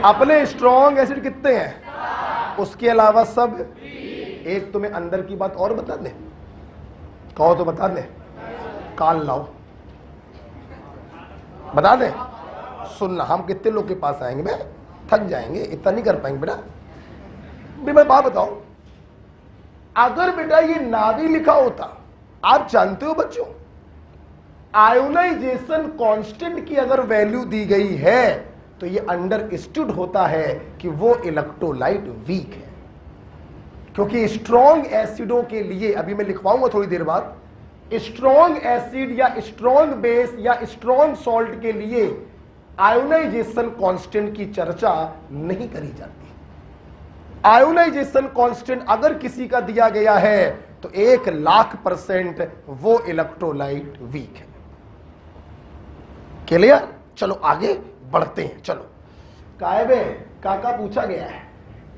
अपने स्ट्रॉन्ग एसिड कितने हैं, उसके अलावा सब। एक तुम्हें अंदर की बात और बता दे, कहो तो बता दे, कान लाओ बता दे। सुनना, हम कितने लोग के पास आएंगे, मैं थक जाएंगे, इतना नहीं कर पाएंगे बेटा। मैं बात बताओ, अगर बेटा ये ना भी लिखा होता, आप जानते हो बच्चों, आयोनाइजेशन कांस्टेंट की अगर वैल्यू दी गई है तो ये अंडरस्टूड होता है कि वो इलेक्ट्रोलाइट वीक है। क्योंकि स्ट्रॉन्ग एसिडों के लिए, अभी मैं लिखवाऊंगा थोड़ी देर बाद, स्ट्रॉन्ग एसिड या स्ट्रॉन्ग बेस या स्ट्रॉन्ग सॉल्ट के लिए आयोनाइजेशन कांस्टेंट की चर्चा नहीं करी जाती। आयोनाइजेशन कांस्टेंट अगर किसी का दिया गया है तो 1,00,000% वो इलेक्ट्रोलाइट वीक है। क्लियर? चलो आगे बढ़ते हैं। चलो कायबे काका पूछा गया है,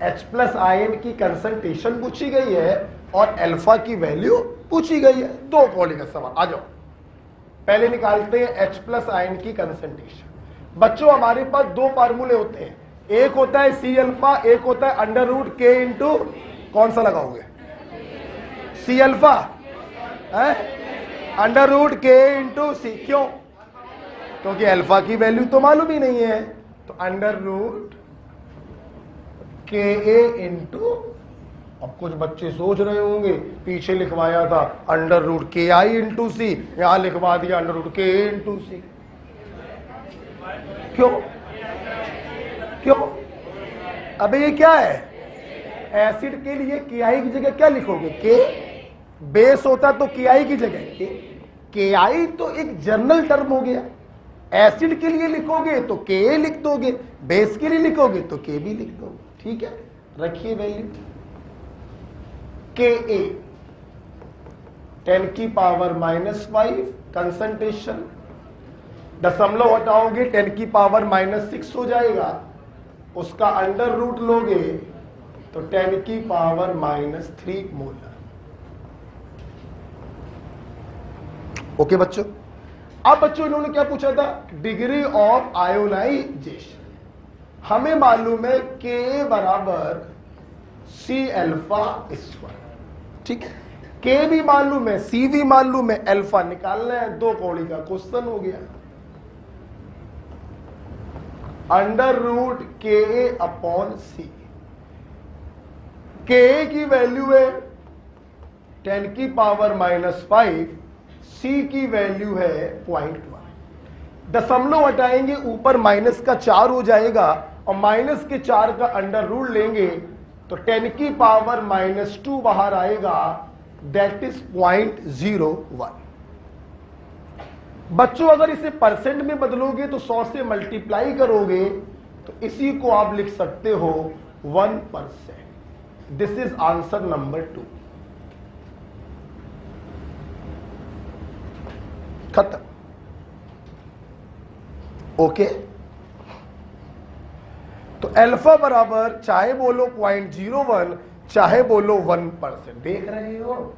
H+ आयन की कंसंट्रेशन पूछी गई है और अल्फा की वैल्यू पूछी गई है। दो कॉली का सवाल, आ जाओ पहले निकालते हैं H+ आयन की कंसंट्रेशन। बच्चों हमारे पास दो फार्मूले होते हैं, एक होता है C∝, एक होता है √K इंटू, कौन सा लगाओगे? C∝, √K into C। क्यों? क्योंकि अल्फा की वैल्यू तो मालूम ही नहीं है, तो √KA इंटू, अब कुछ बच्चे सोच रहे होंगे पीछे लिखवाया था √KI इंटू C, यहां लिखवा दिया √KA इंटू C। क्यों? क्यों? अबे ये क्या है? एसिड के लिए KI की जगह क्या लिखोगे? K। बेस होता तो KI की जगह K। KI तो एक जनरल टर्म हो गया, एसिड के लिए लिखोगे तो Ka लिख दोगे, बेस के लिए लिखोगे तो K भी लिख दोगे। ठीक है, रखिए वैल्यू Ka 10⁻⁻5 कंसंट्रेशन, दशमलव हटाओगे 10⁻⁻6 हो जाएगा, उसका √√ लोगे तो 10⁻⁻3 मोलर। ओके बच्चों, अब बच्चों इन्होंने क्या पूछा था? Degree of ionization. हमें मालूम है K बराबर C∝²। ठीक है, K भी मालूम है, C भी मालूम है, अल्फा निकालना है। दो कौड़ी का क्वेश्चन हो गया, √KA/C। K की वैल्यू है 10⁻⁻5, C की वैल्यू है 0.1। दशमलव हटाएंगे, ऊपर माइनस का 4 हो जाएगा और माइनस के 4 का √√ लेंगे तो 10⁻⁻2 बाहर आएगा, दैट इज 0.01। बच्चों अगर इसे परसेंट में बदलोगे तो 100 से मल्टीप्लाई करोगे तो इसी को आप लिख सकते हो 1%। This is answer number 2। खत्म। ओके, तो अल्फा बराबर चाहे बोलो 0.01 चाहे बोलो 1%। देख रहे हो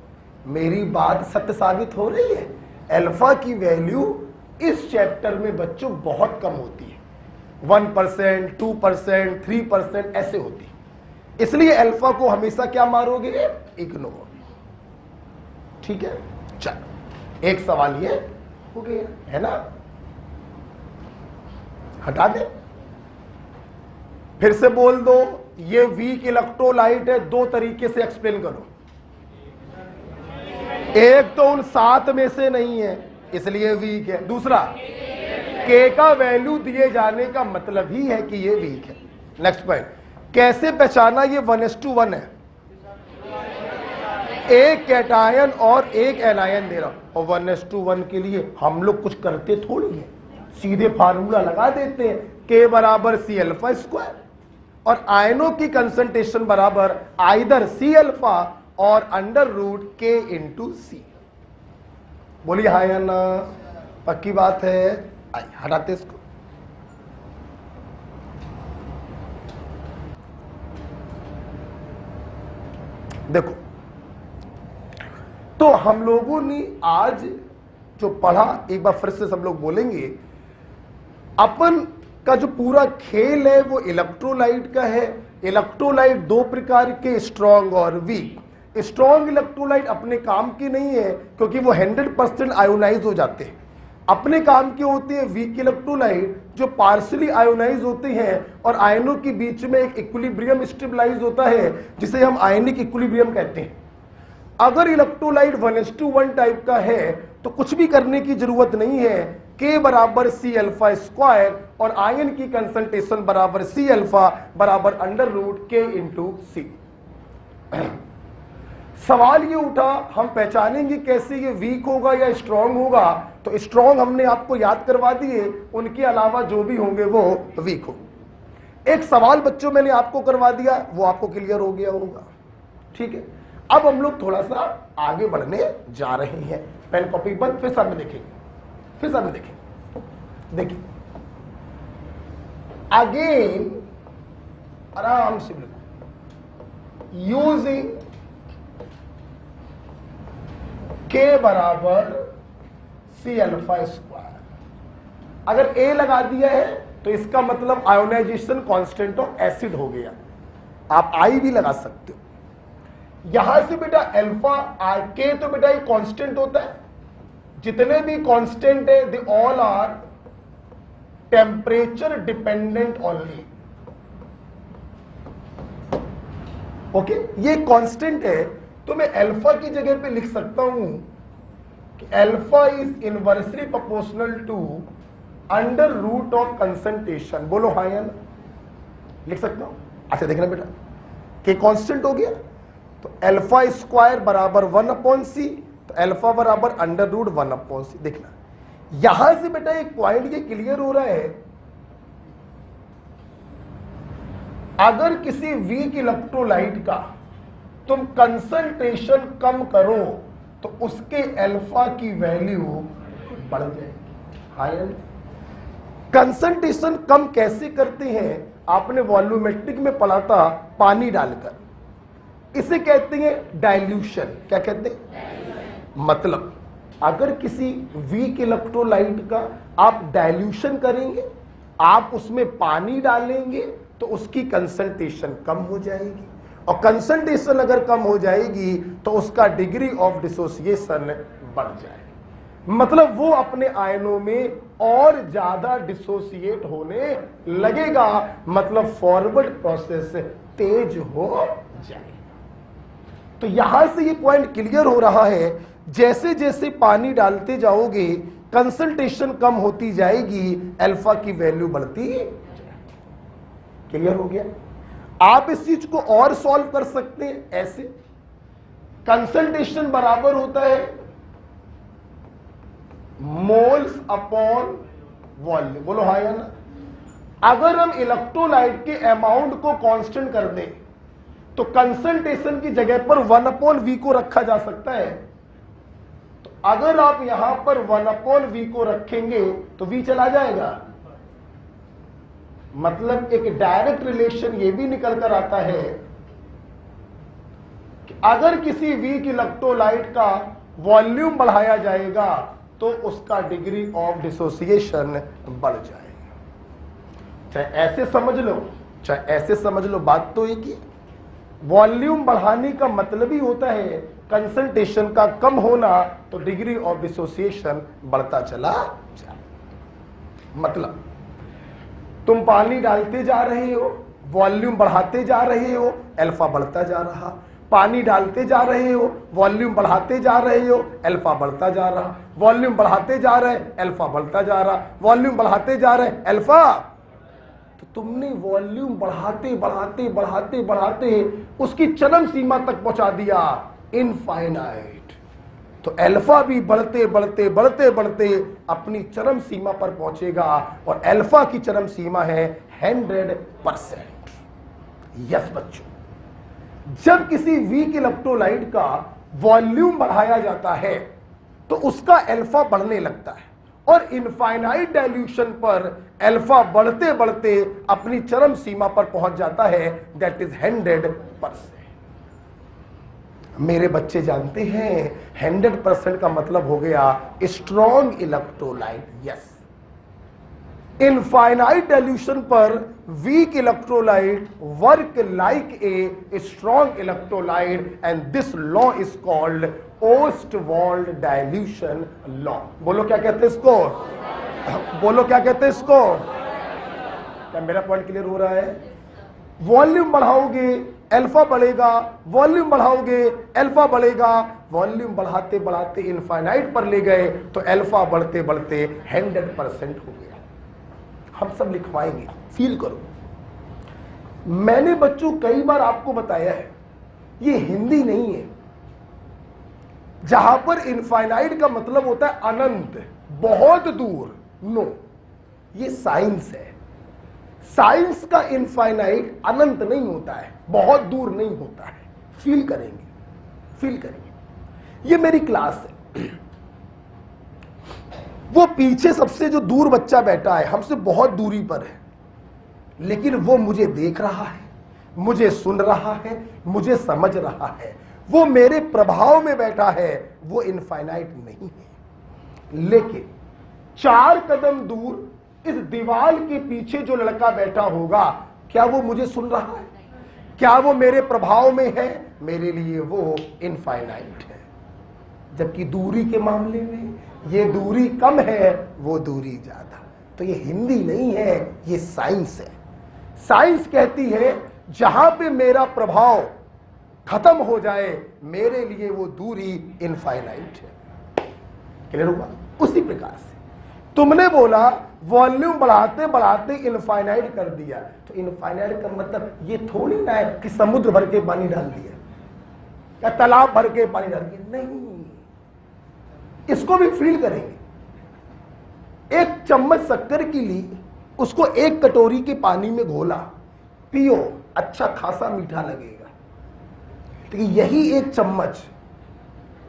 मेरी बात सत्य साबित हो रही है। अल्फा की वैल्यू इस चैप्टर में बच्चों बहुत कम होती है, 1%, 2%, 3% ऐसे होती है। इसलिए अल्फा को हमेशा क्या मारोगे? इग्नोर। ठीक है, चलो एक सवाल ये हो गया है ना, हटा दे। फिर से बोल दो, ये वीक इलेक्ट्रोलाइट है, दो तरीके से एक्सप्लेन करो। एक तो उन 7 में से नहीं है इसलिए वीक है, दूसरा K का वैल्यू दिए जाने का मतलब ही है कि ये वीक है। नेक्स्ट पॉइंट, कैसे पहचाना ये 1:1 है? एक कैटायन और एक एनायन दे रहा हूं, और 1:1 के लिए हम लोग कुछ करते थोड़ी है, सीधे फार्मूला लगा देते हैं, K बराबर C∝² और आयनों की कंसंट्रेशन बराबर आइदर C∝ और √K इंटू C। बोलिए हाँ या ना, पक्की बात है? आइए हटाते इसको। देखो तो हम लोगों ने आज जो पढ़ा, एक बार फिर से सब लोग बोलेंगे, अपन का जो पूरा खेल है वो इलेक्ट्रोलाइट का है। इलेक्ट्रोलाइट दो प्रकार के, स्ट्रॉन्ग और वीक। स्ट्रॉन्ग इलेक्ट्रोलाइट अपने काम की नहीं है क्योंकि वो 100% आयोनाइज हो जाते हैं। अपने काम के होते हैं वीक इलेक्ट्रोलाइट जो पार्शियली आयोनाइज होते हैं और आयनों के बीच में एक इक्विलिब्रियम स्टेबलाइज होता है जिसे हम आयनिक इक्विलिब्रियम कहते हैं। अगर इलेक्ट्रोलाइट 1:1 टाइप का है तो कुछ भी करने की जरूरत नहीं है, K बराबर C अल्फा स्क्वायर और आयन की कंसंट्रेशन बराबर C अल्फा बराबर √K इंटू C। सवाल ये उठा, हम पहचानेंगे कैसे ये वीक होगा या स्ट्रांग होगा? तो स्ट्रांग हमने आपको याद करवा दिए, उनके अलावा जो भी होंगे वो वीक हो। एक सवाल बच्चों मैंने आपको करवा दिया, वो आपको क्लियर हो गया होगा। ठीक है, अब हम लोग थोड़ा सा आगे बढ़ने जा रहे हैं। पेन कॉपी बंद, फिर सामने देखेंगे, फिर सामने देखेंगे। देखिए अगेन आराम से यूजिंग K बराबर C अल्फा स्क्वायर। अगर A लगा दिया है तो इसका मतलब आयोनाइजेशन कांस्टेंट ऑफ एसिड हो गया। आप I भी लगा सकते हो। यहां से बेटा अल्फा K तो बेटा एक कांस्टेंट होता है, जितने भी कांस्टेंट है they all are temperature dependent only. Okay, ये कांस्टेंट है तो मैं अल्फा की जगह पे लिख सकता हूं कि alpha is inversely proportional to √ of concentration. बोलो हाँ या ना, लिख सकता हूं। अच्छा देखना बेटा, के कांस्टेंट हो गया तो अल्फा स्क्वायर बराबर 1/c, तो अल्फा बराबर √1/c। देखना यहां से बेटा एक पॉइंट ये क्लियर हो रहा है, अगर किसी वीक इलेक्ट्रोलाइट का तुम कंसंट्रेशन कम करो तो उसके अल्फा की वैल्यू बढ़ जाएगी। कंसंट्रेशन कम कैसे करते हैं? आपने वॉल्यूमेट्रिक में पढ़ा था, पानी डालकर। इसे कहते हैं डाइल्यूशन। क्या कहते हैं? मतलब अगर किसी वीक इलेक्ट्रोलाइट का आप डाइल्यूशन करेंगे, आप उसमें पानी डालेंगे तो उसकी कंसंट्रेशन कम हो जाएगी, और कंसंट्रेशन अगर कम हो जाएगी तो उसका डिग्री ऑफ डिसोसिएशन बढ़ जाएगी। मतलब वो अपने आयनों में और ज्यादा डिसोसिएट होने लगेगा, मतलब फॉरवर्ड प्रोसेस तेज हो जाएगी। तो यहां से ये पॉइंट क्लियर हो रहा है, जैसे जैसे पानी डालते जाओगे कंसंट्रेशन कम होती जाएगी, अल्फा की वैल्यू बढ़ती जाएगी। क्लियर हो गया? आप इस चीज को और सॉल्व कर सकते हैं ऐसे, कंसंट्रेशन बराबर होता है मोल्स अपॉन वॉल्यूम। बोलो हाँ या ना। अगर हम इलेक्ट्रोलाइट के अमाउंट को कांस्टेंट कर दें तो कंसंट्रेशन की जगह पर 1/v को रखा जा सकता है। तो अगर आप यहां पर 1/v को रखेंगे तो v चला जाएगा। मतलब एक डायरेक्ट रिलेशन ये भी निकल कर आता है कि अगर किसी वीक इलेक्ट्रोलाइट का वॉल्यूम बढ़ाया जाएगा तो उसका डिग्री ऑफ डिसोसिएशन बढ़ जाएगा। चाहे ऐसे समझ लो चाहे ऐसे समझ लो, बात तो एक ही। वॉल्यूम बढ़ाने का मतलब ही होता है कंसंट्रेशन का कम होना, तो डिग्री ऑफ डिसोसिएशन बढ़ता चला जाए। मतलब तुम पानी डालते जा रहे हो, वॉल्यूम बढ़ाते जा रहे हो, अल्फा बढ़ता जा रहा। पानी डालते जा रहे हो, वॉल्यूम बढ़ाते जा रहे हो, अल्फा बढ़ता जा रहा। वॉल्यूम बढ़ाते जा रहे, अल्फा बढ़ता जा रहा। वॉल्यूम बढ़ाते जा रहे, अल्फा। तो तुमने वॉल्यूम बढ़ाते बढ़ाते बढ़ाते बढ़ाते उसकी चरम सीमा तक पहुंचा दिया, इनफाइनाइट। तो अल्फा भी बढ़ते बढ़ते बढ़ते बढ़ते अपनी चरम सीमा पर पहुंचेगा, और अल्फा की चरम सीमा है 100%। यस बच्चों, जब किसी वीक इलेक्ट्रोलाइट का वॉल्यूम बढ़ाया जाता है तो उसका अल्फा बढ़ने लगता है, और इनफाइनाइट डाइल्यूशन पर अल्फा बढ़ते बढ़ते अपनी चरम सीमा पर पहुंच जाता है, दैट इज 100%। मेरे बच्चे जानते हैं 100% का मतलब हो गया strong electrolyte. Yes, infinite dilution पर weak electrolyte work like a strong electrolyte and this law is called Ostwald dilution law. बोलो क्या कहते हैं इसको, बोलो क्या कहते हैं इसको। क्या मेरा पॉइंट क्लियर हो रहा है? वॉल्यूम बढ़ाओगे अल्फा बढ़ेगा, वॉल्यूम बढ़ाओगे अल्फा बढ़ेगा, वॉल्यूम बढ़ाते बढ़ाते इनफाइनाइट पर ले गए तो अल्फा बढ़ते बढ़ते 100% हो गया। हम सब लिखवाएंगे, फील करो। मैंने बच्चों कई बार आपको बताया है ये हिंदी नहीं है। जहां पर इनफाइनाइट का मतलब होता है अनंत, बहुत दूर, नो, ये साइंस है। साइंस का इनफाइनाइट अनंत नहीं होता है, बहुत दूर नहीं होता है। फील करेंगे, फील करेंगे। ये मेरी क्लास है, वो पीछे सबसे जो दूर बच्चा बैठा है हमसे बहुत दूरी पर है, लेकिन वो मुझे देख रहा है, मुझे सुन रहा है, मुझे समझ रहा है। वो मेरे प्रभाव में बैठा है, वो इनफाइनाइट नहीं है। लेकिन 4 कदम दूर इस दीवार के पीछे जो लड़का बैठा होगा, क्या वो मुझे सुन रहा है? क्या वो मेरे प्रभाव में है? मेरे लिए वो इनफाइनाइट है। जबकि दूरी के मामले में ये दूरी कम है, वो दूरी ज्यादा। तो ये हिंदी नहीं है, ये साइंस है। साइंस कहती है जहां पे मेरा प्रभाव खत्म हो जाए, मेरे लिए वो दूरी इनफाइनाइट है। क्लियर हुआ? उसी प्रकार से तुमने बोला वॉल्यूम बढ़ाते बढ़ाते इनफाइनाइट कर दिया, तो इनफाइनाइट का मतलब ये थोड़ी ना है कि समुद्र भर के पानी डाल दिया या तालाब भर के पानी डाल दिया, नहीं। इसको भी फील करेंगे। 1 चम्मच शक्कर की ली, उसको 1 कटोरी के पानी में घोला, पियो, अच्छा खासा मीठा लगेगा। लेकिन यही 1 चम्मच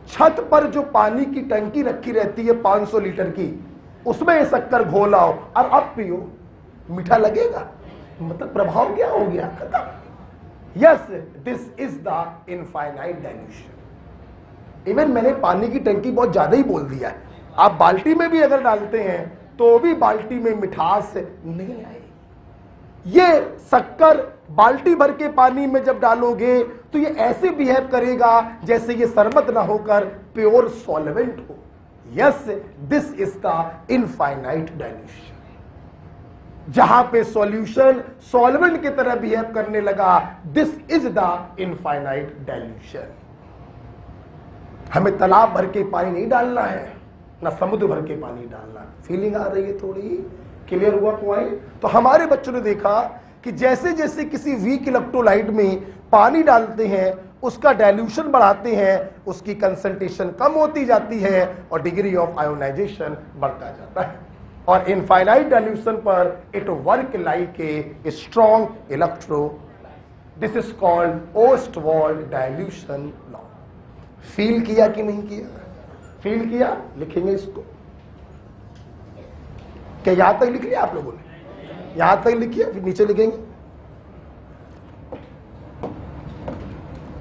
छत पर जो पानी की टंकी रखी रहती है 500 लीटर की, उसमें ये शक्कर घोलाओ और अब पियो, मीठा लगेगा? मतलब प्रभाव क्या हो गया? खत्म। Yes, this is the infinite dilution. Even मैंने पानी की टंकी बहुत ज्यादा ही बोल दिया है। आप बाल्टी में भी अगर डालते हैं तो भी बाल्टी में मिठास नहीं आएगी। ये शक्कर बाल्टी भर के पानी में जब डालोगे तो ये ऐसे बिहेव करेगा जैसे ये शरबत ना होकर प्योर सॉल्वेंट हो। Yes, this is the infinite dilution. जहां पे सॉल्यूशन सॉल्वेंट की तरह बिहेव करने लगा, this is the infinite dilution. हमें तालाब भर के पानी नहीं डालना है, ना समुद्र भर के पानी डालना। फीलिंग आ रही है थोड़ी? क्लियर हुआ पॉइंट? तो हमारे बच्चों ने देखा कि जैसे जैसे किसी वीक इलेक्ट्रोलाइट में पानी डालते हैं, उसका डाइल्यूशन बढ़ाते हैं, उसकी कंसंट्रेशन कम होती जाती है और डिग्री ऑफ आयोनाइजेशन बढ़ता जाता है। और इनफाइनाइट डाइल्यूशन पर it work like a strong electro. This is called Ostwald dilution law. Feel किया कि नहीं किया? फील किया? लिखेंगे इसको। क्या यहां तक लिख लिया आप लोगों ने? यहां तक लिखिए, फिर नीचे लिखेंगे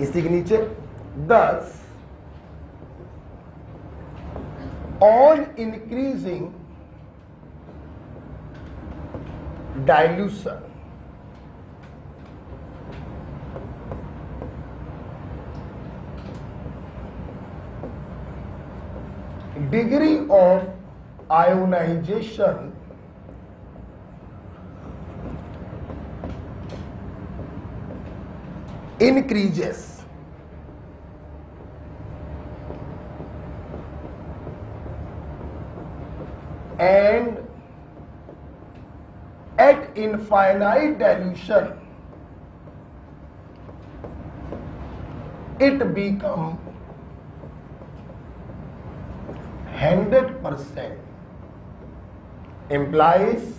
इसी के नीचे। Thus, on increasing dilution, degree of ionization increases. And at infinite dilution it become 100%. implies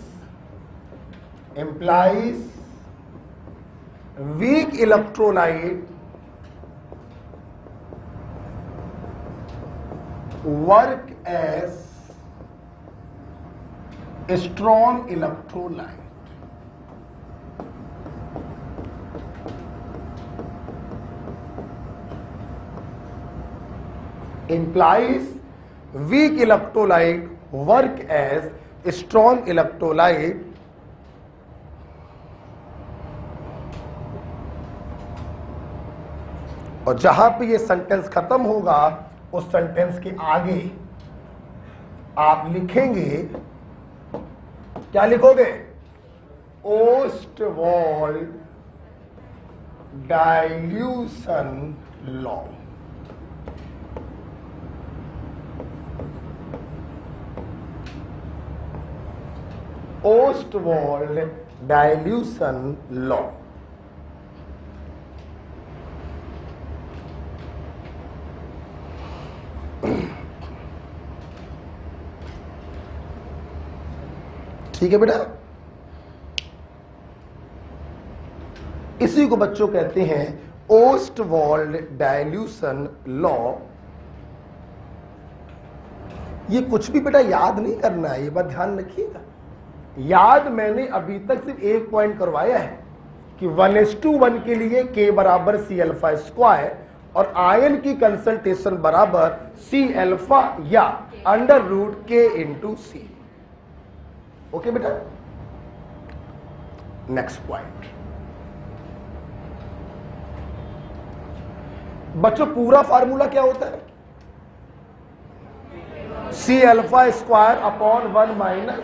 weak electrolyte work as a strong electrolyte. implies weak electrolyte work as strong electrolyte और जहां पे ये सेंटेंस खत्म होगा उस सेंटेंस के आगे आप लिखेंगे, क्या लिखोगे? Ostwald dilution law. Ostwald dilution law. ठीक है बेटा, इसी को बच्चों कहते हैं ओस्टवाल्ड डाइल्यूशन लॉ। ये कुछ भी बेटा याद नहीं करना है, ये बात ध्यान रखिएगा। याद मैंने अभी तक सिर्फ एक पॉइंट करवाया है कि 1:1 के लिए K बराबर C अल्फा स्क्वायर और आयन की कंसंट्रेशन बराबर C अल्फा या √K × C। ओके बेटा, नेक्स्ट पॉइंट। बच्चों पूरा फार्मूला क्या होता है? C alpha square upon 1 minus,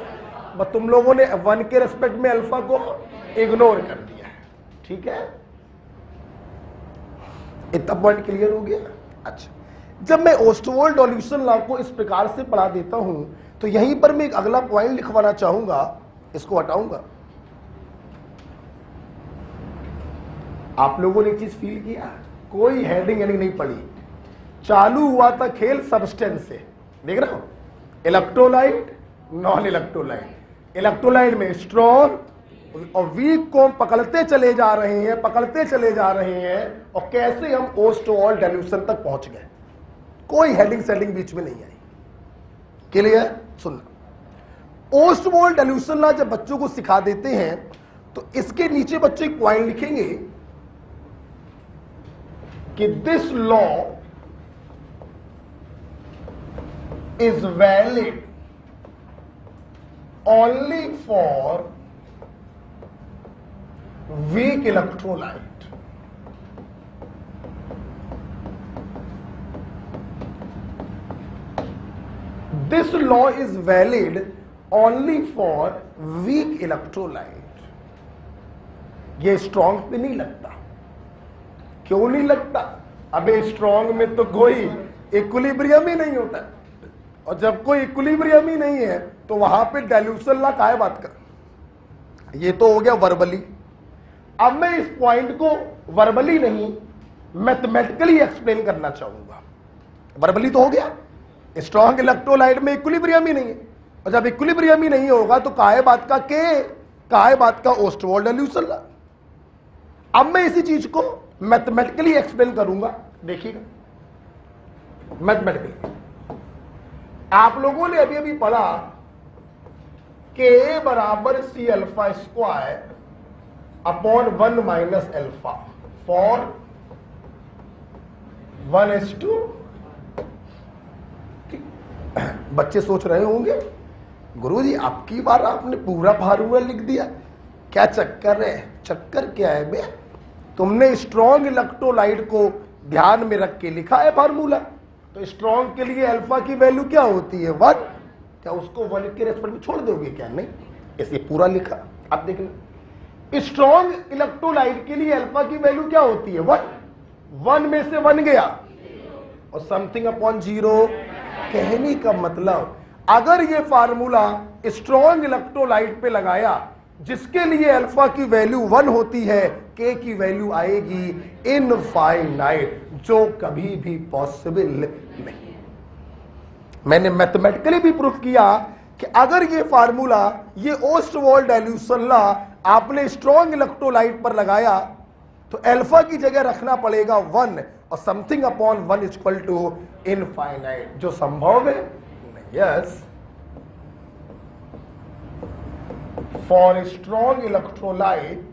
तुम लोगों ने 1 के रेस्पेक्ट में अल्फा को इग्नोर कर दिया है। ठीक है, इतना पॉइंट क्लियर हो गया। अच्छा, जब मैं ओस्टवाल्ड डाइल्यूशन लॉ को इस प्रकार से पढ़ा देता हूं तो यहीं पर मैं एक अगला पॉइंट लिखवाना चाहूंगा, इसको हटाऊंगा। आप लोगों ने एक चीज फील किया, कोई हेडिंग यानी नहीं पड़ी, चालू हुआ था खेल सब्सटेंस से। देख रहे हो, इलेक्ट्रोलाइट नॉन इलेक्ट्रोलाइट, इलेक्ट्रोलाइट में स्ट्रॉन्ग और वीक को हम पकड़ते चले जा रहे हैं, पकड़ते चले जा रहे हैं, और कैसे हम ओस्टवाल्ड डाइल्यूशन तक पहुंच गए। कोई हेडिंग सेडिंग बीच में नहीं आई। क्लियर? सुनना, ओस्टवाल्ड डाइल्यूशन लॉ जब बच्चों को सिखा देते हैं तो इसके नीचे बच्चे एक पॉइंट लिखेंगे कि this law is valid only for weak electrolyte. This law is valid only for weak electrolyte. ये स्ट्रॉन्ग पे नहीं लगता। क्यों नहीं लगता? अबे स्ट्रॉन्ग में तो कोई इक्विलिब्रियम ही नहीं होता, और जब कोई इक्विलिब्रियम ही नहीं है तो वहां पे डाइल्यूशन लॉ काहे बात कर। ये तो हो गया वर्बली। अब मैं इस पॉइंट को वर्बली नहीं मैथमेटिकली एक्सप्लेन करना चाहूंगा। वर्बली तो हो गया, स्ट्रॉन्ग इलेक्ट्रोलाइट में इक्विलिब्रियम ही नहीं है, और जब इक्विलिब्रियम ही नहीं होगा तो काहे बात का काहे बात का ओस्टवाल्ड डाइल्यूशन लॉ। अब मैं इसी चीज को मैथमेटिकली एक्सप्लेन करूंगा। देखिएगा, मैथमेटिकली आप लोगों ने अभी अभी पढ़ा K बराबर C alpha square upon 1 minus alpha for 1:2। बच्चे सोच रहे होंगे गुरुजी आपकी बार आपने पूरा फार्मूला लिख दिया, क्या चक्कर है? चक्कर क्या है बे? तुमने स्ट्रॉन्ग इलेक्ट्रोलाइट को ध्यान में रख के लिखा है फार्मूला। तो स्ट्रॉन्ग के लिए अल्फा की वैल्यू क्या होती है? 1। क्या उसको 1 के रेस्पेक्ट में छोड़ दोगे क्या? नहीं, इसलिए पूरा लिखा। आप देख लो, स्ट्रॉन्ग इलेक्ट्रोलाइट के लिए अल्फा की वैल्यू क्या होती है? 1। 1 में से 1 गया और समथिंग अपॉन 0। कहने का मतलब अगर ये फार्मूला स्ट्रॉन्ग इलेक्ट्रोलाइट पे लगाया जिसके लिए अल्फा की वैल्यू 1 होती है, K की वैल्यू आएगी इनफाइनाइट, जो कभी भी पॉसिबल नहीं। मैंने मैथमेटिकली भी प्रूफ किया कि अगर ये फार्मूला, ये ओस्टवाल्ड डाइल्यूशन लॉ आपने स्ट्रॉन्ग इलेक्ट्रोलाइट पर लगाया तो अल्फा की जगह रखना पड़ेगा 1 और something upon 1 equal to infinite, जो संभव है। Yes, for strong electrolyte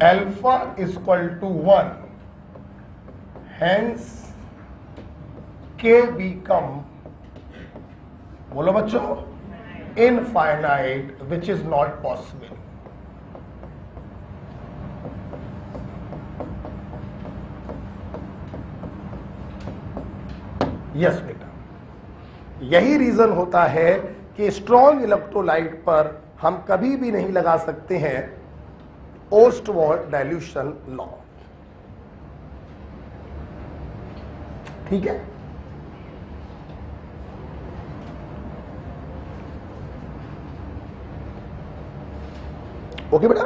alpha equal to 1, hence K become, बोलो बच्चों, infinite, which is not possible. Yes बेटा, यही रीजन होता है कि स्ट्रॉन्ग इलेक्ट्रोलाइट पर हम कभी भी नहीं लगा सकते हैं ओस्टवाल्ड डाइल्यूशन लॉ। ठीक है, ओके बेटा।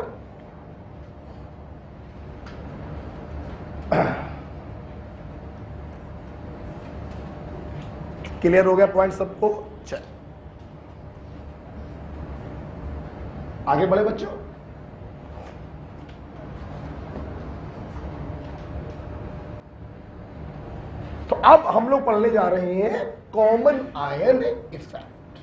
क्लियर हो गया पॉइंट सबको? चल आगे बढ़े बच्चों। तो अब हम लोग पढ़ने जा रहे हैं कॉमन आयन इफेक्ट।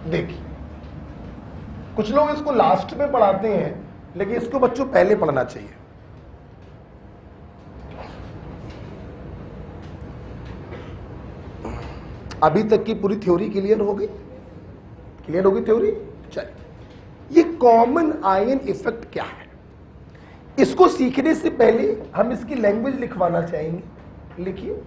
देखिए, कुछ लोग इसको लास्ट में पढ़ाते हैं, लेकिन इसको बच्चों पहले पढ़ना चाहिए। अभी तक की पूरी थ्योरी क्लियर हो गई? क्लियर हो गई थ्योरी? चलिए, ये कॉमन आयन इफेक्ट क्या है, इसको सीखने से पहले हम इसकी लैंग्वेज लिखवाना चाहेंगे। लिखिए,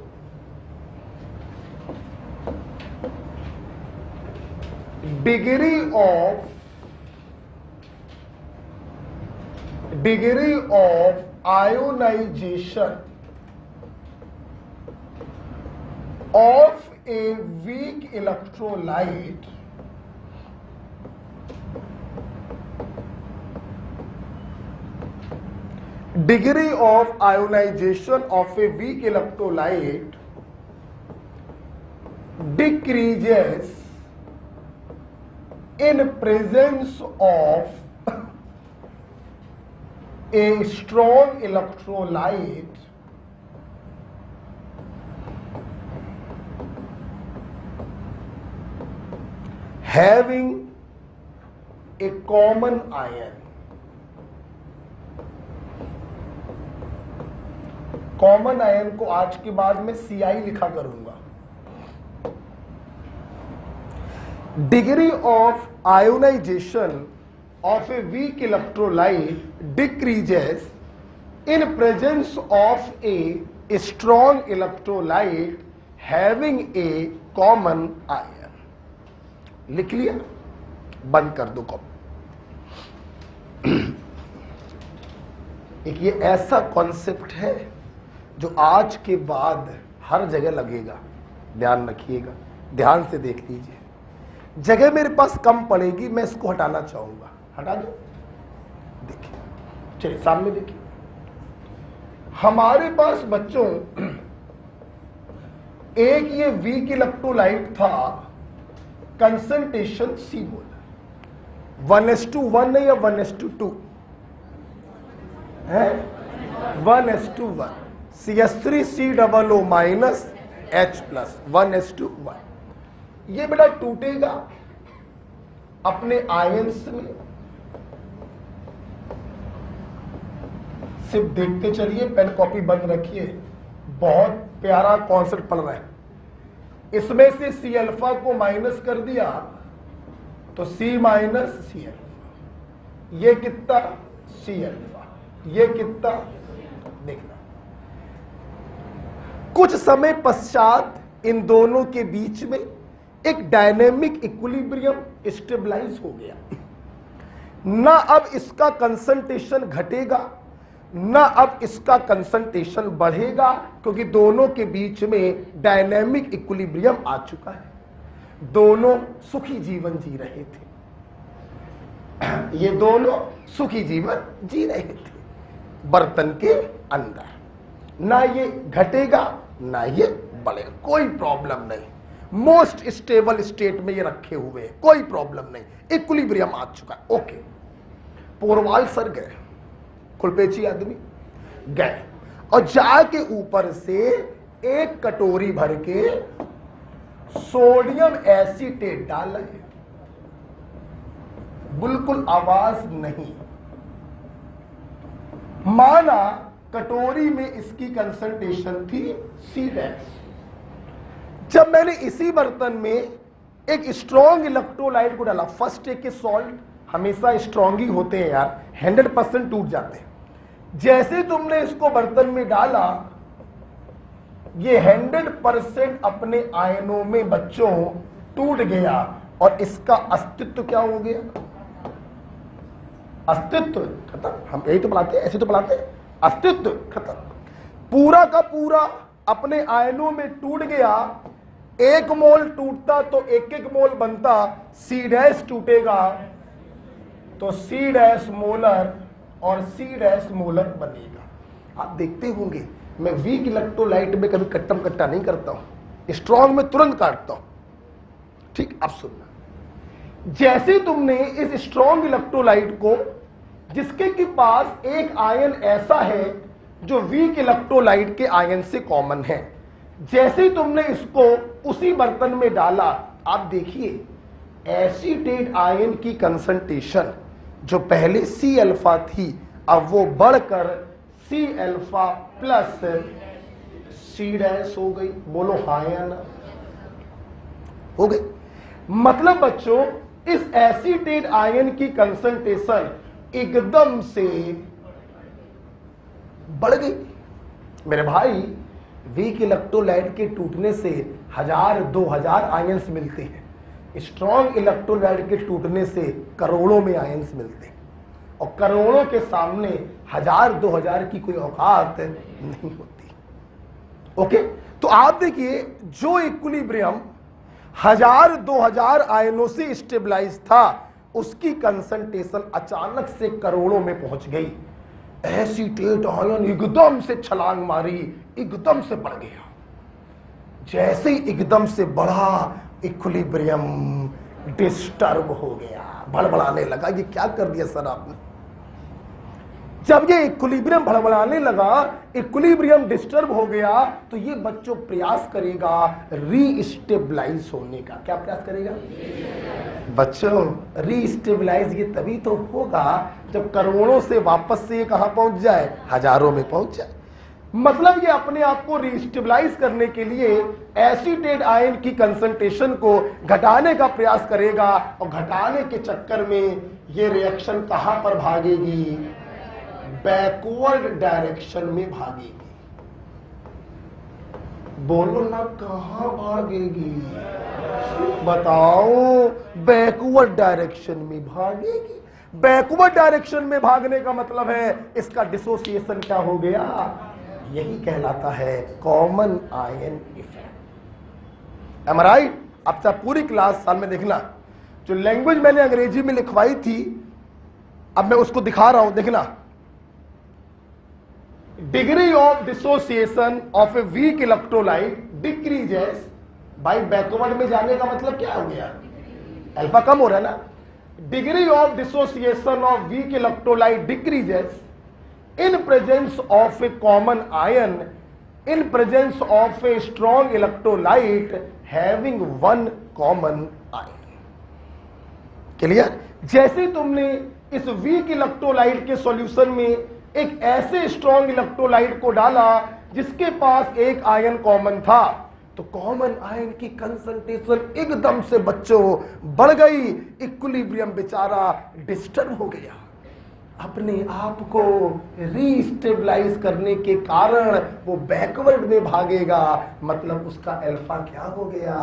degree of ionization of a weak electrolyte decreases in presence of a strong electrolyte having a common ion। Common ion को आज के बाद में CI लिखा करूंगा। Degree of ionization of a weak electrolyte decreases in presence of a strong electrolyte having a common ion। लिख लिया? बंद कर दो कॉपी। एक ये ऐसा कॉन्सेप्ट है जो आज के बाद हर जगह लगेगा, ध्यान रखिएगा, ध्यान से देख लीजिए। जगह मेरे पास कम पड़ेगी, मैं इसको हटाना चाहूंगा, हटा दो। देखिए, चलिए सामने देखिए, हमारे पास बच्चों एक ये वीक इलेक्ट्रोलाइट था, कंसंट्रेशन C बोला, 1:1 है या 1:2 है? 1:1, CH3COO माइनस H प्लस, 1:1। ये बेटा टूटेगा अपने आयंस में। सिर्फ देखते चलिए, पेन कॉपी बंद रखिए, बहुत प्यारा कॉन्सेप्ट पढ़ रहे हैं। इसमें से C अल्फा को माइनस कर दिया तो C माइनस C अल्फा, ये कितना C अल्फा, ये कितना, देखना। कुछ समय पश्चात इन दोनों के बीच में एक डायनेमिक इक्विलिब्रियम स्टेबलाइज हो गया। ना अब इसका कंसंट्रेशन घटेगा, ना अब इसका कंसंट्रेशन बढ़ेगा, क्योंकि दोनों के बीच में डायनेमिक इक्विलिब्रियम आ चुका है। दोनों सुखी जीवन जी रहे थे, ये दोनों सुखी जीवन जी रहे थे बर्तन के अंदर। ना ये घटेगा ना ये बढ़ेगा, कोई प्रॉब्लम नहीं। मोस्ट स्टेबल स्टेट में ये रखे हुए हैं, कोई प्रॉब्लम नहीं, इक्विलिब्रियम आ चुका है। ओके, पोरवाल सर गए, खुलपेची आदमी गए और जाके ऊपर से एक कटोरी भर के सोडियम एसीटेट डाला है, बिल्कुल आवाज नहीं। माना कटोरी में इसकी कंसंट्रेशन थी C'। जब मैंने इसी बर्तन में एक स्ट्रॉन्ग इलेक्ट्रोलाइट को डाला, फर्स्ट एक के सॉल्ट हमेशा स्ट्रॉन्ग ही होते हैं यार, 100% टूट जाते हैं। जैसे तुमने इसको बर्तन में डाला, ये 100% अपने आयनों में बच्चों टूट गया और इसका अस्तित्व क्या हो गया? अस्तित्व खत्म। हम यही तो पढ़ाते हैं, ऐसे तो पढ़ाते हैं, अस्तित्व खत्म। पूरा का पूरा अपने आयनों में टूट गया। 1 मोल टूटता तो 1 मोल बनता, C' टूटेगा तो C' मोलर और C' मोलर बनेगा। आप देखते होंगे मैं वीक इलेक्ट्रोलाइट में कभी कट्टम कट्टा नहीं करता हूं, स्ट्रॉन्ग में तुरंत काटता हूं। ठीक, आप सुनना। जैसे तुमने इस स्ट्रॉन्ग इलेक्ट्रोलाइट को, जिसके के पास एक आयन ऐसा है जो वीक इलेक्ट्रोलाइट के आयन से कॉमन है, जैसे तुमने इसको उसी बर्तन में डाला, आप देखिए एसीटेट आयन की कंसंट्रेशन जो पहले C अल्फा थी, अब वो बढ़कर C अल्फा प्लस C' हो गई। बोलो हाँ या ना? हो गई। मतलब बच्चों इस एसीटेट आयन की कंसंट्रेशन एकदम से बढ़ गई। मेरे भाई, वीक इलेक्ट्रोलाइट के टूटने से 1000-2000 आयंस मिलते हैं, स्ट्रॉन्ग इलेक्ट्रोलाइट के टूटने से करोड़ों में आयंस मिलते हैं, और करोड़ों के सामने 1000-2000 की कोई औकात नहीं होती। ओके, तो आप देखिए जो इक्विलिब्रियम 1000-2000 आयनों से स्टेबलाइज था, उसकी कंसंट्रेशन अचानक से करोड़ों में पहुंच गई। एसीटेट आयन एकदम से छलांग मारी, एकदम से बढ़ गया। जैसे ही एकदम से बढ़ा, इक्विलिब्रियम डिस्टर्ब हो गया, भड़बड़ाने लगा। ये क्या कर दिया सर आपने? जब ये इक्विलिब्रियम भड़बड़ाने लगा, इक्विलिब्रियम डिस्टर्ब हो गया, तो ये बच्चों प्रयास करेगा रीस्टेबलाइज होने का। क्या प्रयास करेगा बच्चों? रीस्टेबलाइज ये तभी तो होगा जब करोड़ों से वापस से ये कहां पहुंच जाए? हजारों में पहुंच जाए। मतलब ये अपने आप को रीस्टेबलाइज करने के लिए एसीटेट आयन की कंसंट्रेशन को घटाने का प्रयास करेगा, और घटाने के चक्कर में ये रिएक्शन कहां पर भागेगी? बैकवर्ड डायरेक्शन में भागेगी। बोलो ना, कहां भागेगी? बताओ। बैकवर्ड डायरेक्शन में भागेगी। बैकवर्ड डायरेक्शन में भागने का मतलब है इसका डिसोसिएशन क्या हो गया? यही कहलाता है कॉमन आयन इफेक्ट। एम आई राइट? अब तक पूरी क्लास साल में देखना, जो लैंग्वेज मैंने अंग्रेजी में लिखवाई थी, अब मैं उसको दिखा रहा हूं, देखना। Degree of dissociation of a week electrolyte decreases by backward में जाने का मतलब क्या हो गया? अल्फा कम हो रहा है ना। Degree of dissociation of weak electrolyte decreases in presence of a common ion, in presence of a strong electrolyte having one common ion. Clear? जैसे तुमने इस वीक इलेक्ट्रोलाइट के सॉल्यूशन में एक ऐसे स्ट्रॉन्ग इलेक्ट्रोलाइट को डाला जिसके पास एक आयन कॉमन था, तो कॉमन आयन की कंसंट्रेशन एकदम से बच्चों बढ़ गई। इक्विलिब्रियम बेचारा डिस्टर्ब हो गया। अपने आप को रीस्टेबलाइज करने के कारण वो बैकवर्ड में भागेगा, मतलब उसका अल्फा क्या हो गया?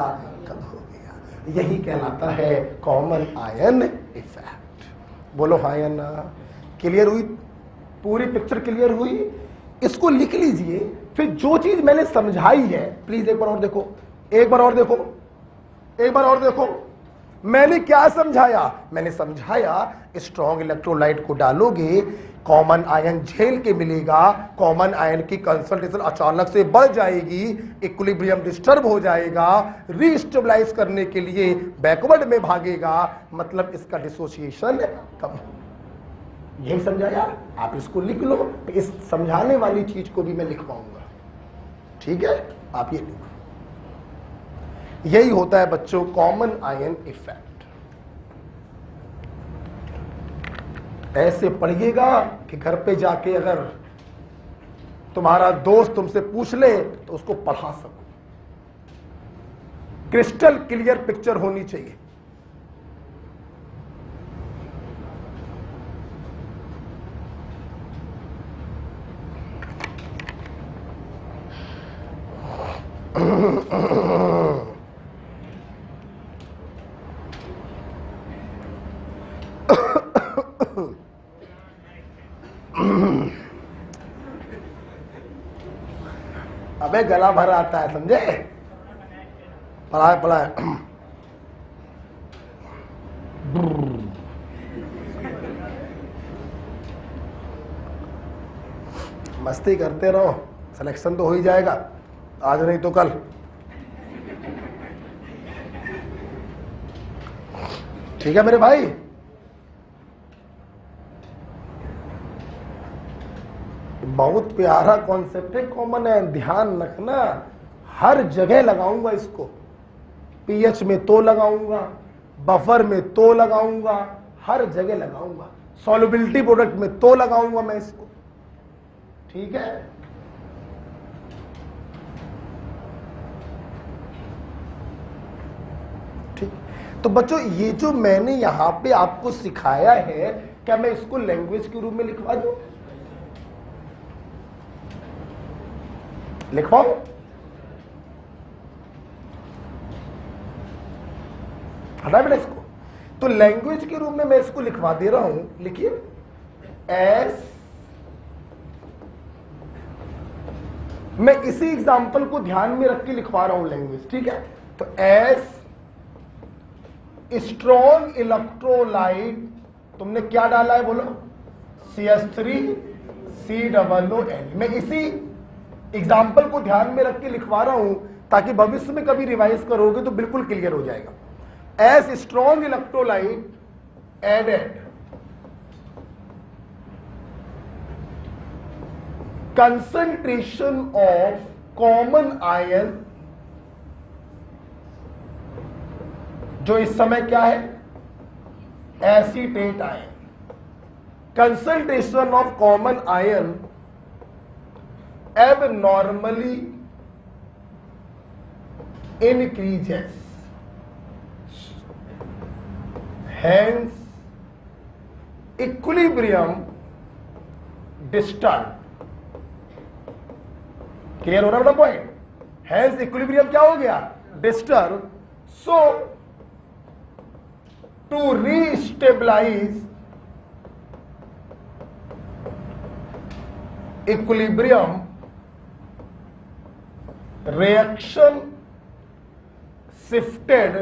कम हो गया। यही कहलाता है कॉमन आयन इफेक्ट। बोलो हाँ या ना? क्लियर हुई? पूरी पिक्चर क्लियर हुई? इसको लिख लीजिए। फिर जो चीज मैंने समझाई है, प्लीज एक बार और देखो, एक बार और देखो, एक बार और देखो। मैंने क्या समझाया? मैंने समझाया स्ट्रॉन्ग इलेक्ट्रोलाइट को डालोगे, कॉमन आयन झेल के मिलेगा, कॉमन आयन की कंसंट्रेशन अचानक से बढ़ जाएगी, इक्विलिब्रियम डिस्टर्ब हो जाएगा, रीस्टेबलाइज करने के लिए बैकवर्ड में भागेगा, मतलब इसका डिसोसिएशन कम हो। यही समझाया। आप इसको लिख लो, इस समझाने वाली चीज को भी मैं लिखवाऊंगा। ठीक है, आप ये लिखो। यही होता है बच्चों कॉमन आयन इफेक्ट। ऐसे पढ़िएगा कि घर पे जाके अगर तुम्हारा दोस्त तुमसे पूछ ले तो उसको पढ़ा सको। क्रिस्टल क्लियर पिक्चर होनी चाहिए। अबे गला भर आता है, समझे? पढ़ाए मस्ती करते रहो, सिलेक्शन तो हो ही जाएगा, आज नहीं तो कल। ठीक है मेरे भाई? बहुत प्यारा कॉन्सेप्ट है, कॉमन है, ध्यान रखना। हर जगह लगाऊंगा इसको, पीएच में तो लगाऊंगा, बफर में तो लगाऊंगा, हर जगह लगाऊंगा, सॉल्युबिलिटी प्रोडक्ट में तो लगाऊंगा मैं इसको। ठीक है? ठीक। तो बच्चों ये जो मैंने यहां पे आपको सिखाया है, क्या मैं इसको लैंग्वेज के रूप में लिखवा दूं? लिखवाओ? हटा बेटा इसको। तो लैंग्वेज के रूप में मैं इसको लिखवा दे रहा हूं, लिखिए एस। मैं इसी एग्जांपल को ध्यान में रख के लिखवा रहा हूं लैंग्वेज, ठीक है? तो एस स्ट्रॉन्ग इलेक्ट्रोलाइट, तुमने क्या डाला है बोलो? CH3 COON। मैं इसी एग्जाम्पल को ध्यान में रख के लिखवा रहा हूं ताकि भविष्य में कभी रिवाइज करोगे तो बिल्कुल क्लियर हो जाएगा। As strong electrolyte added concentration of common ion, जो इस समय क्या है? Acetate ion. Concentration of common ion abnormally increases, hence equilibrium disturbed। Clear हो रहा है ना पॉइंट? hence equilibrium क्या हो गया? disturbed। so to re-stabilize equilibrium, reaction shifted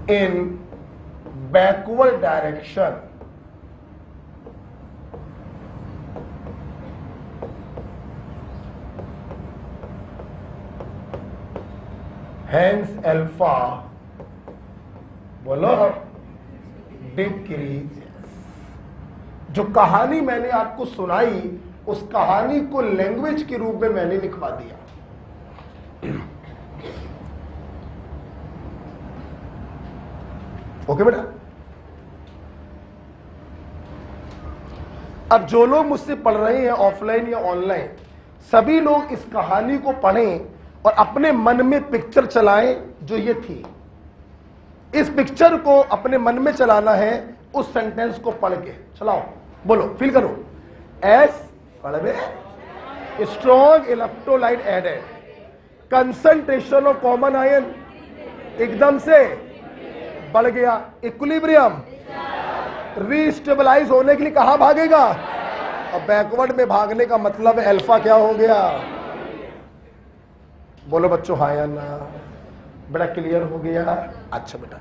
in backward direction। hence alpha बोलो decrease। जो कहानी मैंने आपको सुनाई उस कहानी को लैंग्वेज के रूप में मैंने लिखवा दिया। ओके बेटा? अब जो लोग मुझसे पढ़ रहे हैं ऑफलाइन या ऑनलाइन, सभी लोग इस कहानी को पढ़ें और अपने मन में पिक्चर चलाएं जो ये थी। इस पिक्चर को अपने मन में चलाना है, उस सेंटेंस को पढ़ के चलाओ, बोलो, फील करो। एस पढ़े strong electrolyte added, concentration of common ion एकदम से बढ़ गया, इक्विलिब्रियम रीस्टेबलाइज होने के लिए कहां भागेगा? अब बैकवर्ड में भागने का मतलब अल्फा क्या हो गया? बोलो बच्चों हाँ या ना? बड़ा क्लियर हो गया? अच्छा बेटा,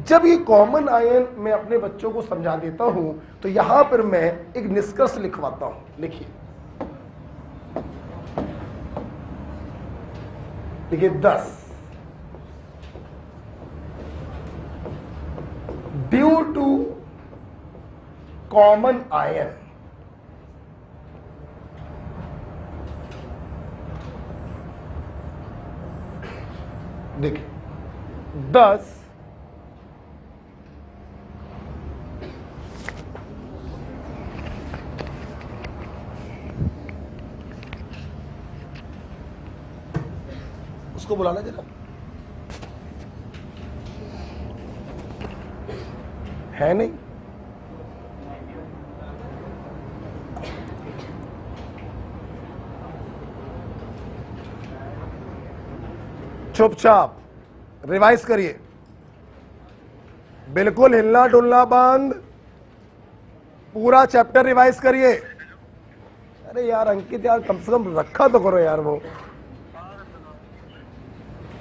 जब ये कॉमन आयन मैं अपने बच्चों को समझा देता हूं तो यहां पर मैं एक निष्कर्ष लिखवाता हूं। लिखिए, देखिए 10 ड्यू टू कॉमन आयन देखिए 10 उसको बुलाना जरा, है नहीं, चुपचाप रिवाइज करिए, बिल्कुल हिलना डुलना बंद, पूरा चैप्टर रिवाइज करिए। अरे यार अंकित यार कम से कम रखा तो करो यार, वो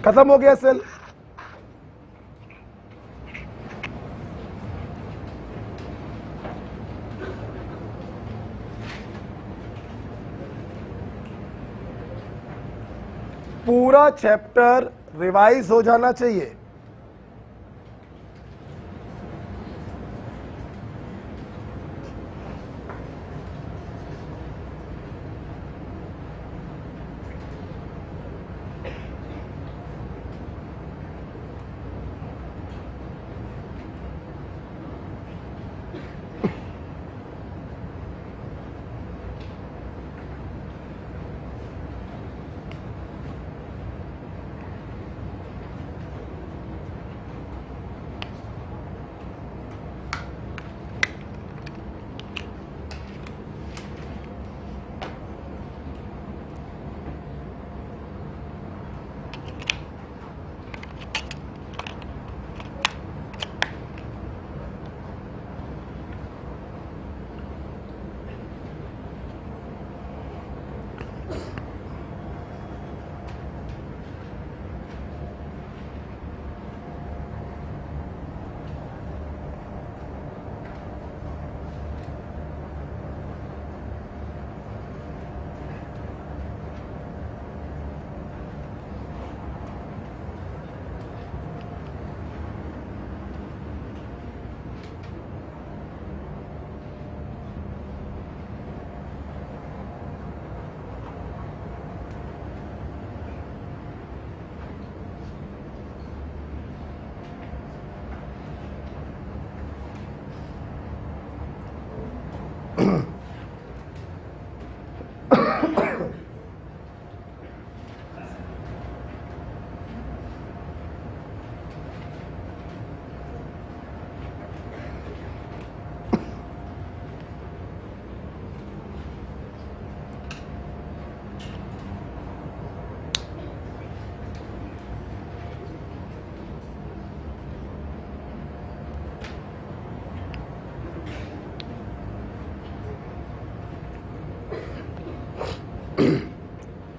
खत्म हो गया सेल। पूरा चैप्टर रिवाइज हो जाना चाहिए।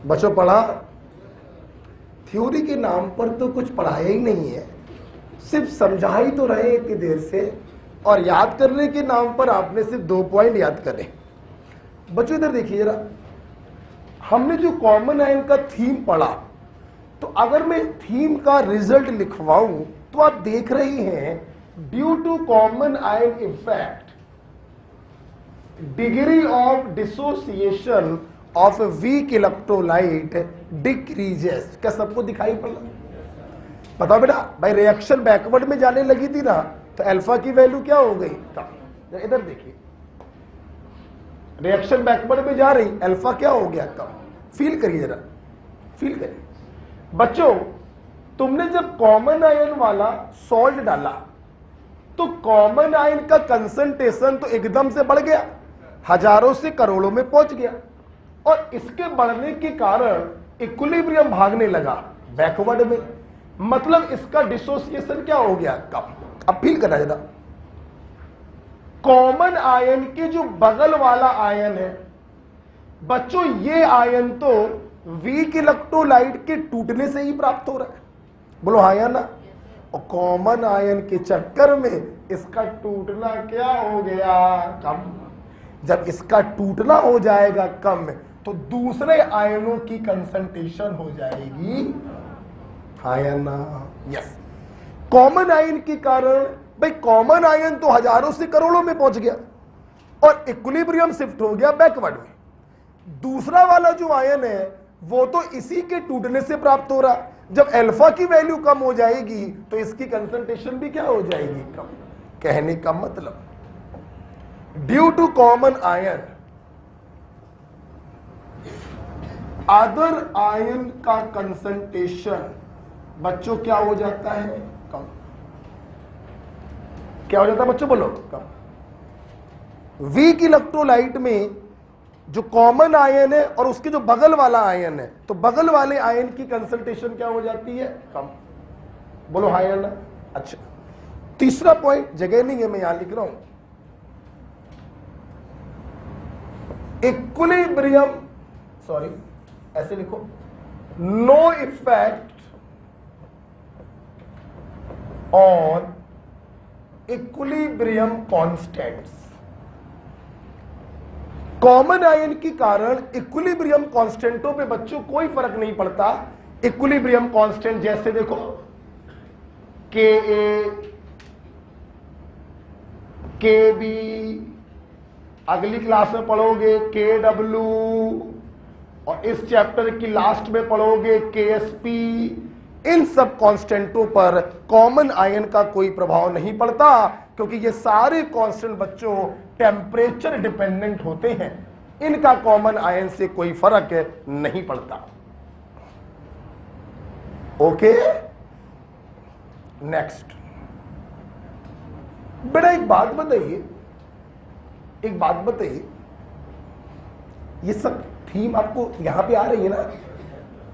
बच्चों पढ़ा, थ्योरी के नाम पर तो कुछ पढ़ाया ही नहीं है, सिर्फ समझा ही तो रहे इतनी देर से, और याद करने के नाम पर आपने सिर्फ 2 पॉइंट याद करे। बच्चों इधर देखिए जरा, हमने जो कॉमन आयन का थीम पढ़ा, तो अगर मैं थीम का रिजल्ट लिखवाऊं तो आप देख रही हैं, due to common ion effect degree of dissociation of weak electrolyte decreases. क्या सबको दिखाई पड़ा? पता बेटा भाई, रिएक्शन बैकवर्ड में जाने लगी थी ना, तो अल्फा की वैल्यू क्या हो गई? इधर देखिए, रिएक्शन बैकवर्ड में जा रही, अल्फा क्या हो गया? कम। फील करिए जरा, फील करिए। बच्चों तुमने जब कॉमन आयन वाला सॉल्ट डाला तो कॉमन आयन का कंसंट्रेशन तो एकदम से बढ़ गया, हजारों से करोड़ों में पहुंच गया, और इसके बढ़ने के कारण इक्विलिब्रियम भागने लगा बैकवर्ड में, मतलब इसका डिसोसिएशन क्या हो गया? कम। अब फील करना जरा, कॉमन आयन के जो बगल वाला आयन है बच्चों, ये आयन तो वीक इलेक्ट्रोलाइट के टूटने से ही प्राप्त हो रहा है, बोलो हाँ या ना? और कॉमन आयन के चक्कर में इसका टूटना क्या हो गया? कम। जब इसका टूटना हो जाएगा कम, तो दूसरे आयनों की कंसंट्रेशन हो जाएगी, हाँ या ना? यस। कॉमन आयन के कारण, भाई कॉमन आयन तो हजारों से करोड़ों में पहुंच गया और इक्विलिब्रियम शिफ्ट हो गया बैकवर्ड में। दूसरा वाला जो आयन है वो तो इसी के टूटने से प्राप्त हो रहा, जब अल्फा की वैल्यू कम हो जाएगी तो इसकी कंसंट्रेशन भी क्या हो जाएगी, कम। कहने का मतलब due to common ion other ion का कंसंट्रेशन बच्चों क्या हो जाता है, कम। क्या हो जाता है बच्चों, बोलो, कम। वीक इलेक्ट्रोलाइट में जो कॉमन आयन है और उसके जो बगल वाला आयन है, तो बगल वाले आयन की कंसंट्रेशन क्या हो जाती है, कम। बोलो हाँ या ना। अच्छा, तीसरा पॉइंट जगह नहीं है, मैं यहां लिख रहा हूं, इक्विलिब्रियम, सॉरी ऐसे लिखो, no effect on equilibrium constants. Common ion के कारण इक्विलिब्रियम कांस्टेंटों पे बच्चों कोई फर्क नहीं पड़ता। इक्विलिब्रियम कांस्टेंट जैसे देखो के ए, के बी, अगली क्लास में पढ़ोगे के डब्ल्यू, और इस चैप्टर की लास्ट में पढ़ोगे के एस पी। इन सब कांस्टेंटों पर कॉमन आयन का कोई प्रभाव नहीं पड़ता, क्योंकि ये सारे कांस्टेंट बच्चों टेम्परेचर डिपेंडेंट होते हैं, इनका कॉमन आयन से कोई फर्क नहीं पड़ता। Okay, next. बेटा एक बात बताइए, एक बात बताइए, ये सब थीम आपको यहां पे आ रही है ना,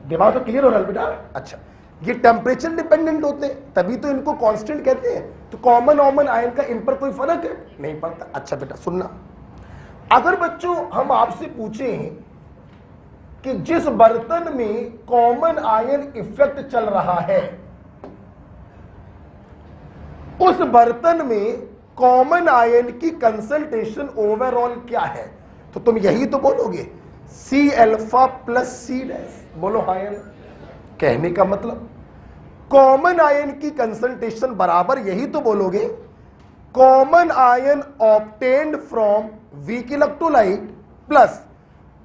दिमाग तो क्लियर हो रहा है बेटा। अच्छा, ये टेम्परेचर डिपेंडेंट होते हैं, तभी तो इनको कांस्टेंट कहते हैं, तो कॉमन आयन का इन पर कोई फर्क है नहीं पड़ता। अच्छा बेटा सुनना, अगर बच्चों हम आपसे पूछें कि जिस बर्तन में कॉमन आयन इफेक्ट चल रहा है, उस बर्तन में कॉमन आयन की कंसंट्रेशन ओवरऑल क्या है, तो तुम यही तो बोलोगे C alpha plus C dash. बोलो हाँ या ना। कहने का मतलब कॉमन आयन की कंसंट्रेशन बराबर यही तो बोलोगे common ion obtained from weak electrolyte plus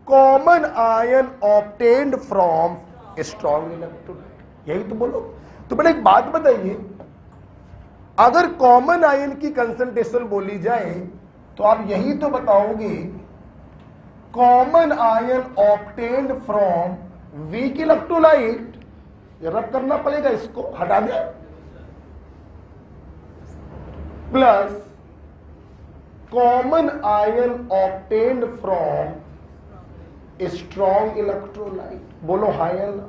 common ion obtained from strong electrolyte, यही तो बोलो। तो बेटा एक बात बताइए, अगर कॉमन आयन की कंसंट्रेशन बोली जाए तो आप यही तो बताओगे common ion obtained from weak electrolyte, rub करना पड़ेगा, इसको हटा दे, plus common ion obtained from strong electrolyte. बोलो हाँ या ना।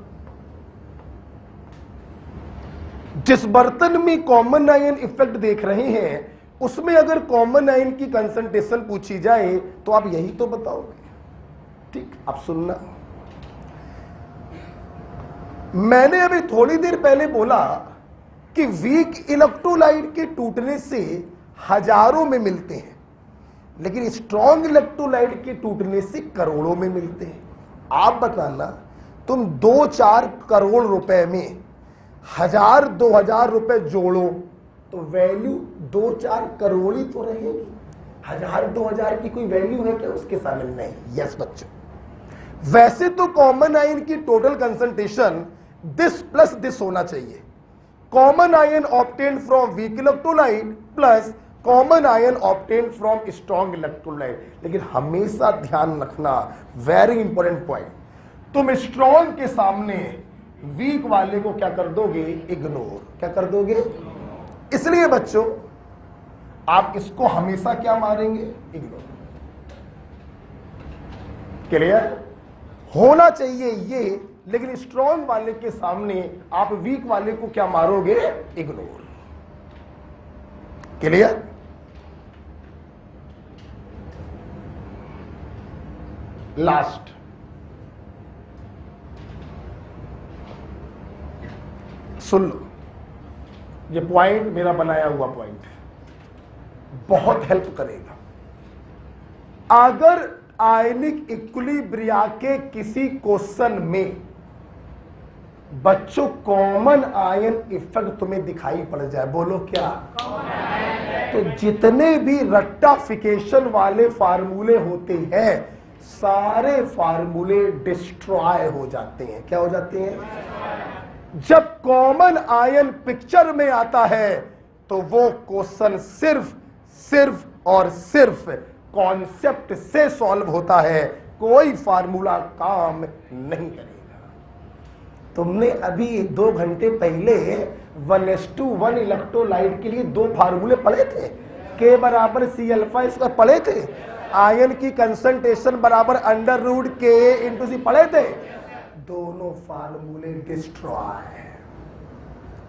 जिस बर्तन में कॉमन आयन इफेक्ट देख रहे हैं, उसमें अगर कॉमन आयन की कंसंट्रेशन पूछी जाए तो आप यही तो बताओगे। ठीक, अब सुनना, मैंने अभी थोड़ी देर पहले बोला कि वीक इलेक्ट्रोलाइट के टूटने से हजारों में मिलते हैं, लेकिन स्ट्रॉन्ग इलेक्ट्रोलाइट के टूटने से करोड़ों में मिलते हैं। आप बताना, तुम 2-4 करोड़ रुपए में 1000-2000 रुपए जोड़ो तो वैल्यू 2-4 करोड़ ही तो रहेगी। 1000-2000 की कोई वैल्यू है क्या उसके सामने? नहीं। यस बच्चों, वैसे तो कॉमन आयन की total concentration this plus this होना चाहिए, common ion obtained from weak electrolyte plus common ion obtained from strong electrolyte. लेकिन हमेशा ध्यान रखना, वेरी इंपॉर्टेंट पॉइंट, तुम स्ट्रॉन्ग के सामने वीक वाले को क्या कर दोगे? इग्नोर। क्या कर दोगे? इसलिए बच्चों आप इसको हमेशा क्या मारेंगे? इग्नोर। क्लियर? होना चाहिए ये, लेकिन स्ट्रॉन्ग वाले के सामने आप वीक वाले को क्या मारोगे? इग्नोर। क्लियर? लास्ट, सुन लो, ये पॉइंट मेरा बनाया हुआ पॉइंट बहुत हेल्प करेगा। अगर आयनिक इक्विलिब्रिया के किसी क्वेश्चन में बच्चों कॉमन आयन इफेक्ट तुम्हें दिखाई पड़ जाए, बोलो क्या? तो जितने भी रट्टाफिकेशन वाले फार्मूले होते हैं, सारे फार्मूले डिस्ट्रॉय हो जाते हैं। क्या हो जाते हैं? जब कॉमन आयन पिक्चर में आता है तो वो क्वेश्चन सिर्फ और सिर्फ कॉन्सेप्ट से सॉल्व होता है, कोई फार्मूला काम नहीं करेगा। तुमने अभी 2 घंटे पहले 1:1 इलेक्ट्रोलाइट के लिए 2 फार्मूले पढ़े थे, K बराबर C अल्फा, इसका पढ़े थे। आयन की कंसंट्रेशन बराबर √Ka/C पढ़े थे। दोनों फार्मूले डिस्ट्रॉय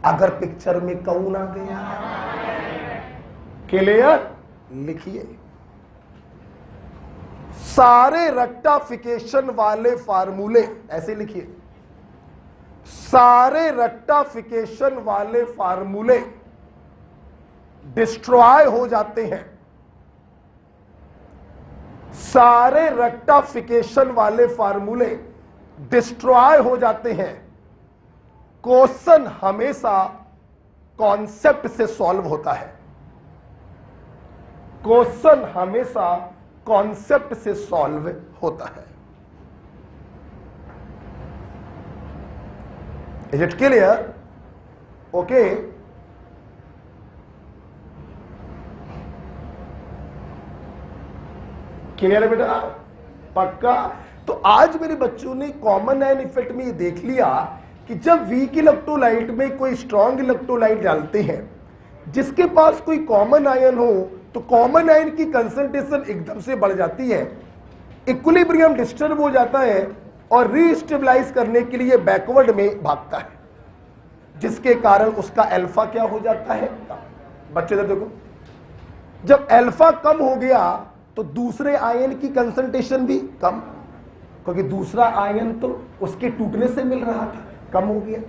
अगर पिक्चर में कौन आ गया। क्लियर? लिखिए, सारे रेक्टाफिकेशन वाले फार्मूले, ऐसे लिखिए, सारे रेक्टाफिकेशन वाले फार्मूले डिस्ट्रॉय हो जाते हैं। सारे रेक्टाफिकेशन वाले फार्मूले डिस्ट्रॉय हो जाते हैं। क्वेश्चन हमेशा कॉन्सेप्ट से सॉल्व होता है। क्वेश्चन हमेशा कॉन्सेप्ट से सॉल्व होता है। Is it clear? Okay, clear है बेटा? पक्का? तो आज मेरे बच्चों ने कॉमन आयन इफेक्ट में ये देख लिया कि जब वीक इलेक्ट्रोलाइट में कोई स्ट्रॉन्ग इलेक्ट्रोलाइट डालते हैं, जिसके पास कोई कॉमन आयन हो, तो कॉमन आयन की कंसंट्रेशन एकदम से बढ़ जाती है, इक्विलिब्रियम डिस्टर्ब हो जाता है और रीस्टेबलाइज करने के लिए बैकवर्ड में भागता है, जिसके कारण उसका अल्फा क्या हो जाता है? बच्चे देखो, जब अल्फा कम हो गया तो दूसरे आयन की कंसंट्रेशन भी कम, क्योंकि दूसरा आयन तो उसके टूटने से मिल रहा था, कम हो गया।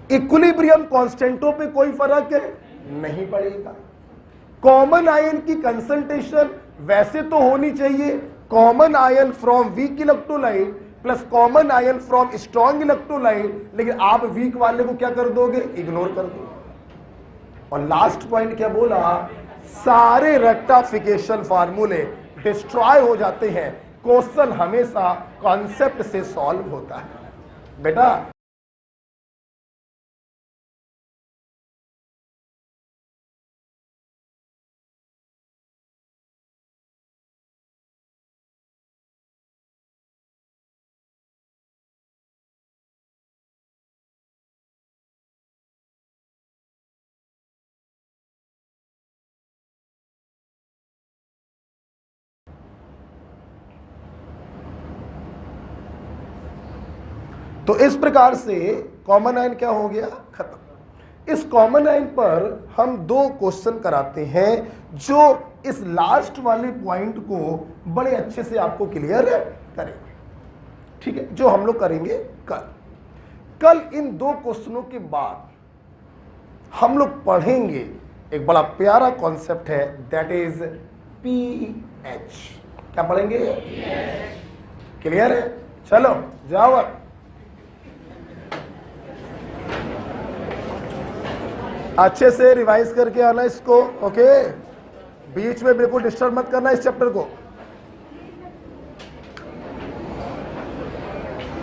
इक्विलिब्रियम कांस्टेंटों पे कोई फर्क नहीं पड़ेगा। कॉमन आयन की कंसंट्रेशन वैसे तो होनी चाहिए common ion from weak electrolyte plus common ion from strong electrolyte, लेकिन आप वीक वाले को क्या कर दोगे? इग्नोर कर दोगे। और लास्ट पॉइंट क्या बोला? सारे रेक्टाफिकेशन फार्मूले डिस्ट्रॉय हो जाते हैं। क्वेश्चन हमेशा कॉन्सेप्ट से सॉल्व होता है। बेटा तो इस प्रकार से कॉमन आयन क्या हो गया? खत्म। इस कॉमन आयन पर हम 2 क्वेश्चन कराते हैं जो इस लास्ट वाले पॉइंट को बड़े अच्छे से आपको क्लियर करेंगे। ठीक है, जो हम लोग करेंगे कल इन 2 क्वेश्चनों के बाद हम लोग पढ़ेंगे एक बड़ा प्यारा कॉन्सेप्ट है, दैट इज पीएच। क्या पढ़ेंगे? क्लियर है? चलो जाओ, अच्छे से रिवाइज करके आना इसको। ओके, बीच में बिल्कुल डिस्टर्ब मत करना इस चैप्टर को।